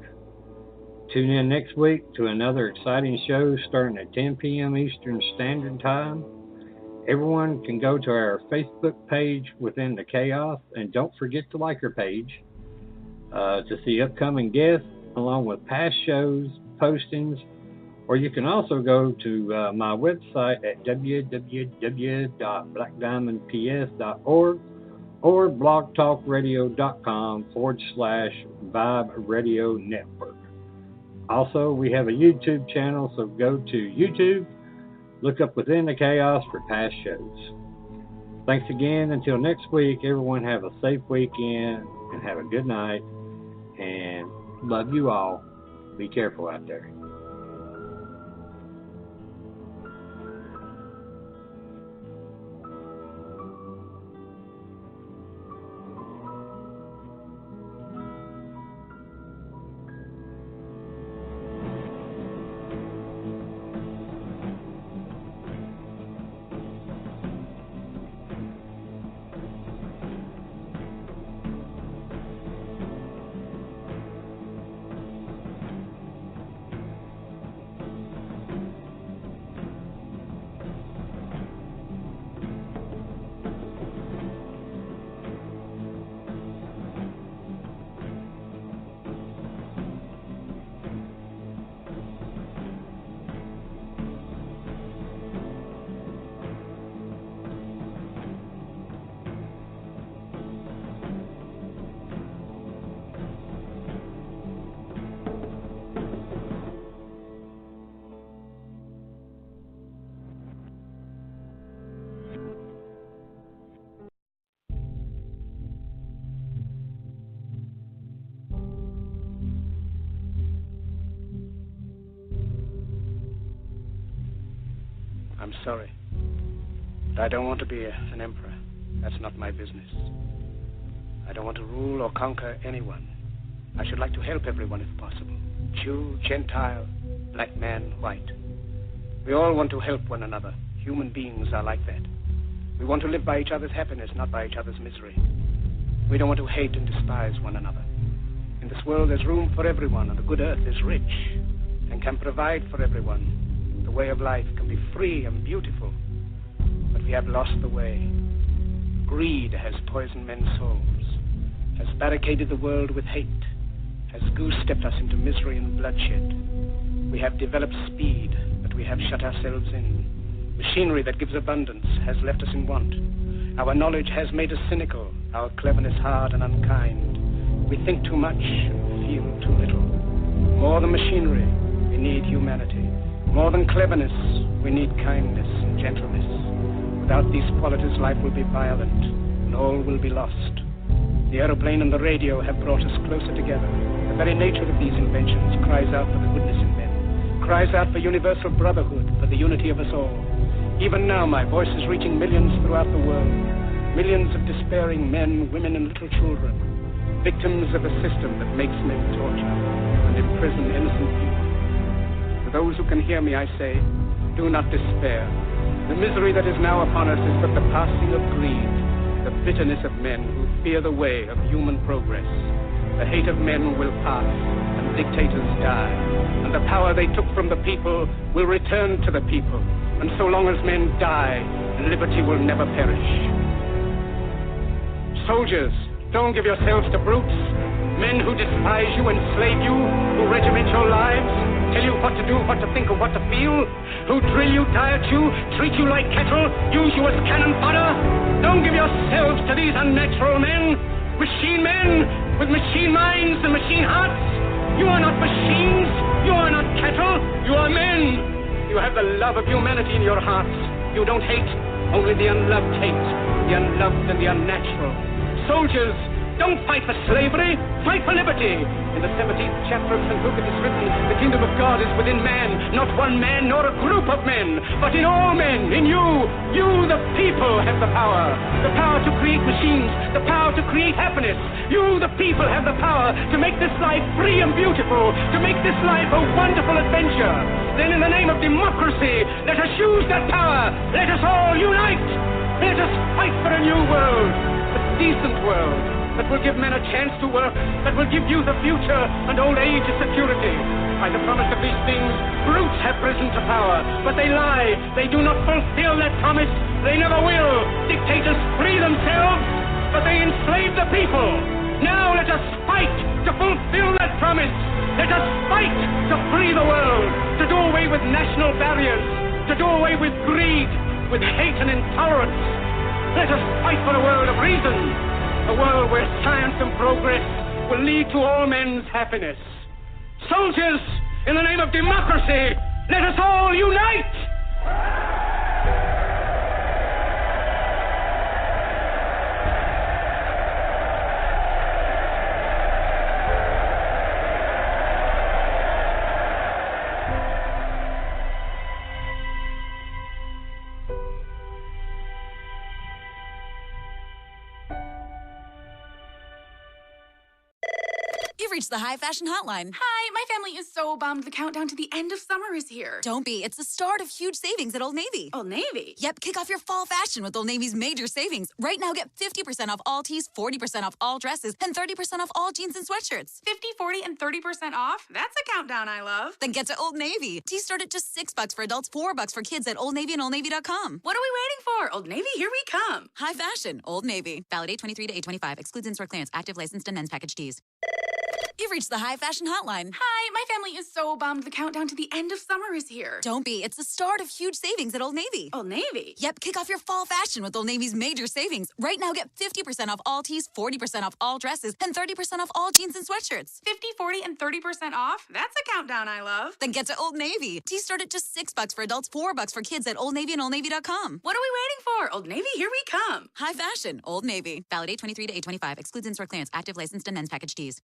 Tune in next week to another exciting show starting at 10 p.m. Eastern Standard Time. Everyone can go to our Facebook page Within the Chaos, and don't forget to like our page to see upcoming guests along with past shows, postings, or you can also go to my website at www.blackdiamondps.org or blogtalkradio.com/Vibe Radio Network. Also, we have a YouTube channel, so go to YouTube. Look up Within the Chaos for past shows. Thanks again. Until next week, everyone have a safe weekend and have a good night. And love you all. Be careful out there. I'm sorry. But I don't want to be an emperor. That's not my business. I don't want to rule or conquer anyone. I should like to help everyone if possible. Jew, Gentile, black man, white. We all want to help one another. Human beings are like that. We want to live by each other's happiness, not by each other's misery. We don't want to hate and despise one another. In this world, there's room for everyone, and the good earth is rich and can provide for everyone. The way of life can be free and beautiful, but we have lost the way. Greed has poisoned men's souls, has barricaded the world with hate, has goose-stepped us into misery and bloodshed. We have developed speed, but we have shut ourselves in. Machinery that gives abundance has left us in want. Our knowledge has made us cynical, our cleverness hard and unkind. We think too much and feel too little. More than machinery, we need humanity. More than cleverness, we need kindness and gentleness. Without these qualities, life will be violent, and all will be lost. The aeroplane and the radio have brought us closer together. The very nature of these inventions cries out for the goodness in men, cries out for universal brotherhood, for the unity of us all. Even now, my voice is reaching millions throughout the world, millions of despairing men, women, and little children, victims of a system that makes men torture and imprison innocent people. For those who can hear me, I say, do not despair. The misery that is now upon us is but the passing of greed, the bitterness of men who fear the way of human progress. The hate of men will pass, and dictators die, and the power they took from the people will return to the people. And so long as men die, liberty will never perish. Soldiers, don't give yourselves to brutes, men who despise you, enslave you, who regiment your lives, tell you what to do, what to think, or what to feel, who drill you, diet you, treat you like cattle, use you as cannon fodder. Don't give yourselves to these unnatural men, machine men with machine minds and machine hearts. You are not machines, you are not cattle, you are men. You have the love of humanity in your hearts. You don't hate, only the unloved hate, the unloved and the unnatural. Soldiers, don't fight for slavery, fight for liberty. In the 17th chapter of St. Luke it is written, the kingdom of God is within man, not one man nor a group of men, but in all men, in you. You, the people, have the power to create machines, the power to create happiness. You, the people, have the power to make this life free and beautiful, to make this life a wonderful adventure. Then in the name of democracy, let us use that power. Let us all unite. Let us fight for a new world, a decent world, that will give men a chance to work, that will give youth a future and old age a security. By the promise of these things, brutes have risen to power, but they lie. They do not fulfill that promise. They never will. Dictators free themselves, but they enslave the people. Now let us fight to fulfill that promise. Let us fight to free the world, to do away with national barriers, to do away with greed, with hate and intolerance. Let us fight for a world of reason, a world where science and progress will lead to all men's happiness. Soldiers, in the name of democracy, let us all unite! You've reached the High Fashion Hotline. Hi, my family is so bummed the countdown to the end of summer is here. Don't be. It's the start of huge savings at Old Navy. Old Navy? Yep, kick off your fall fashion with Old Navy's major savings. Right now, get 50% off all tees, 40% off all dresses, and 30% off all jeans and sweatshirts. 50, 40, and 30% off? That's a countdown I love. Then get to Old Navy. Tees start at just $6 for adults, $4 for kids at Old Navy and OldNavy.com. What are we waiting for? Old Navy, here we come. High fashion, Old Navy. Valid 8/23 to 8/25. Excludes in-store clearance. Active licensed and men's package tees. You've reached the High Fashion Hotline. Hi, my family is so bummed the countdown to the end of summer is here. Don't be. It's the start of huge savings at Old Navy. Old Navy? Yep, kick off your fall fashion with Old Navy's major savings. Right now, get 50% off all tees, 40% off all dresses, and 30% off all jeans and sweatshirts. 50, 40, and 30% off? That's a countdown I love. Then get to Old Navy. Tees start at just $6 for adults, $4 for kids at Old Navy and OldNavy.com. What are we waiting for? Old Navy, here we come. High fashion, Old Navy. Valid 8/23 to 8/25. Excludes in-store clearance. Active licensed and men's package tees.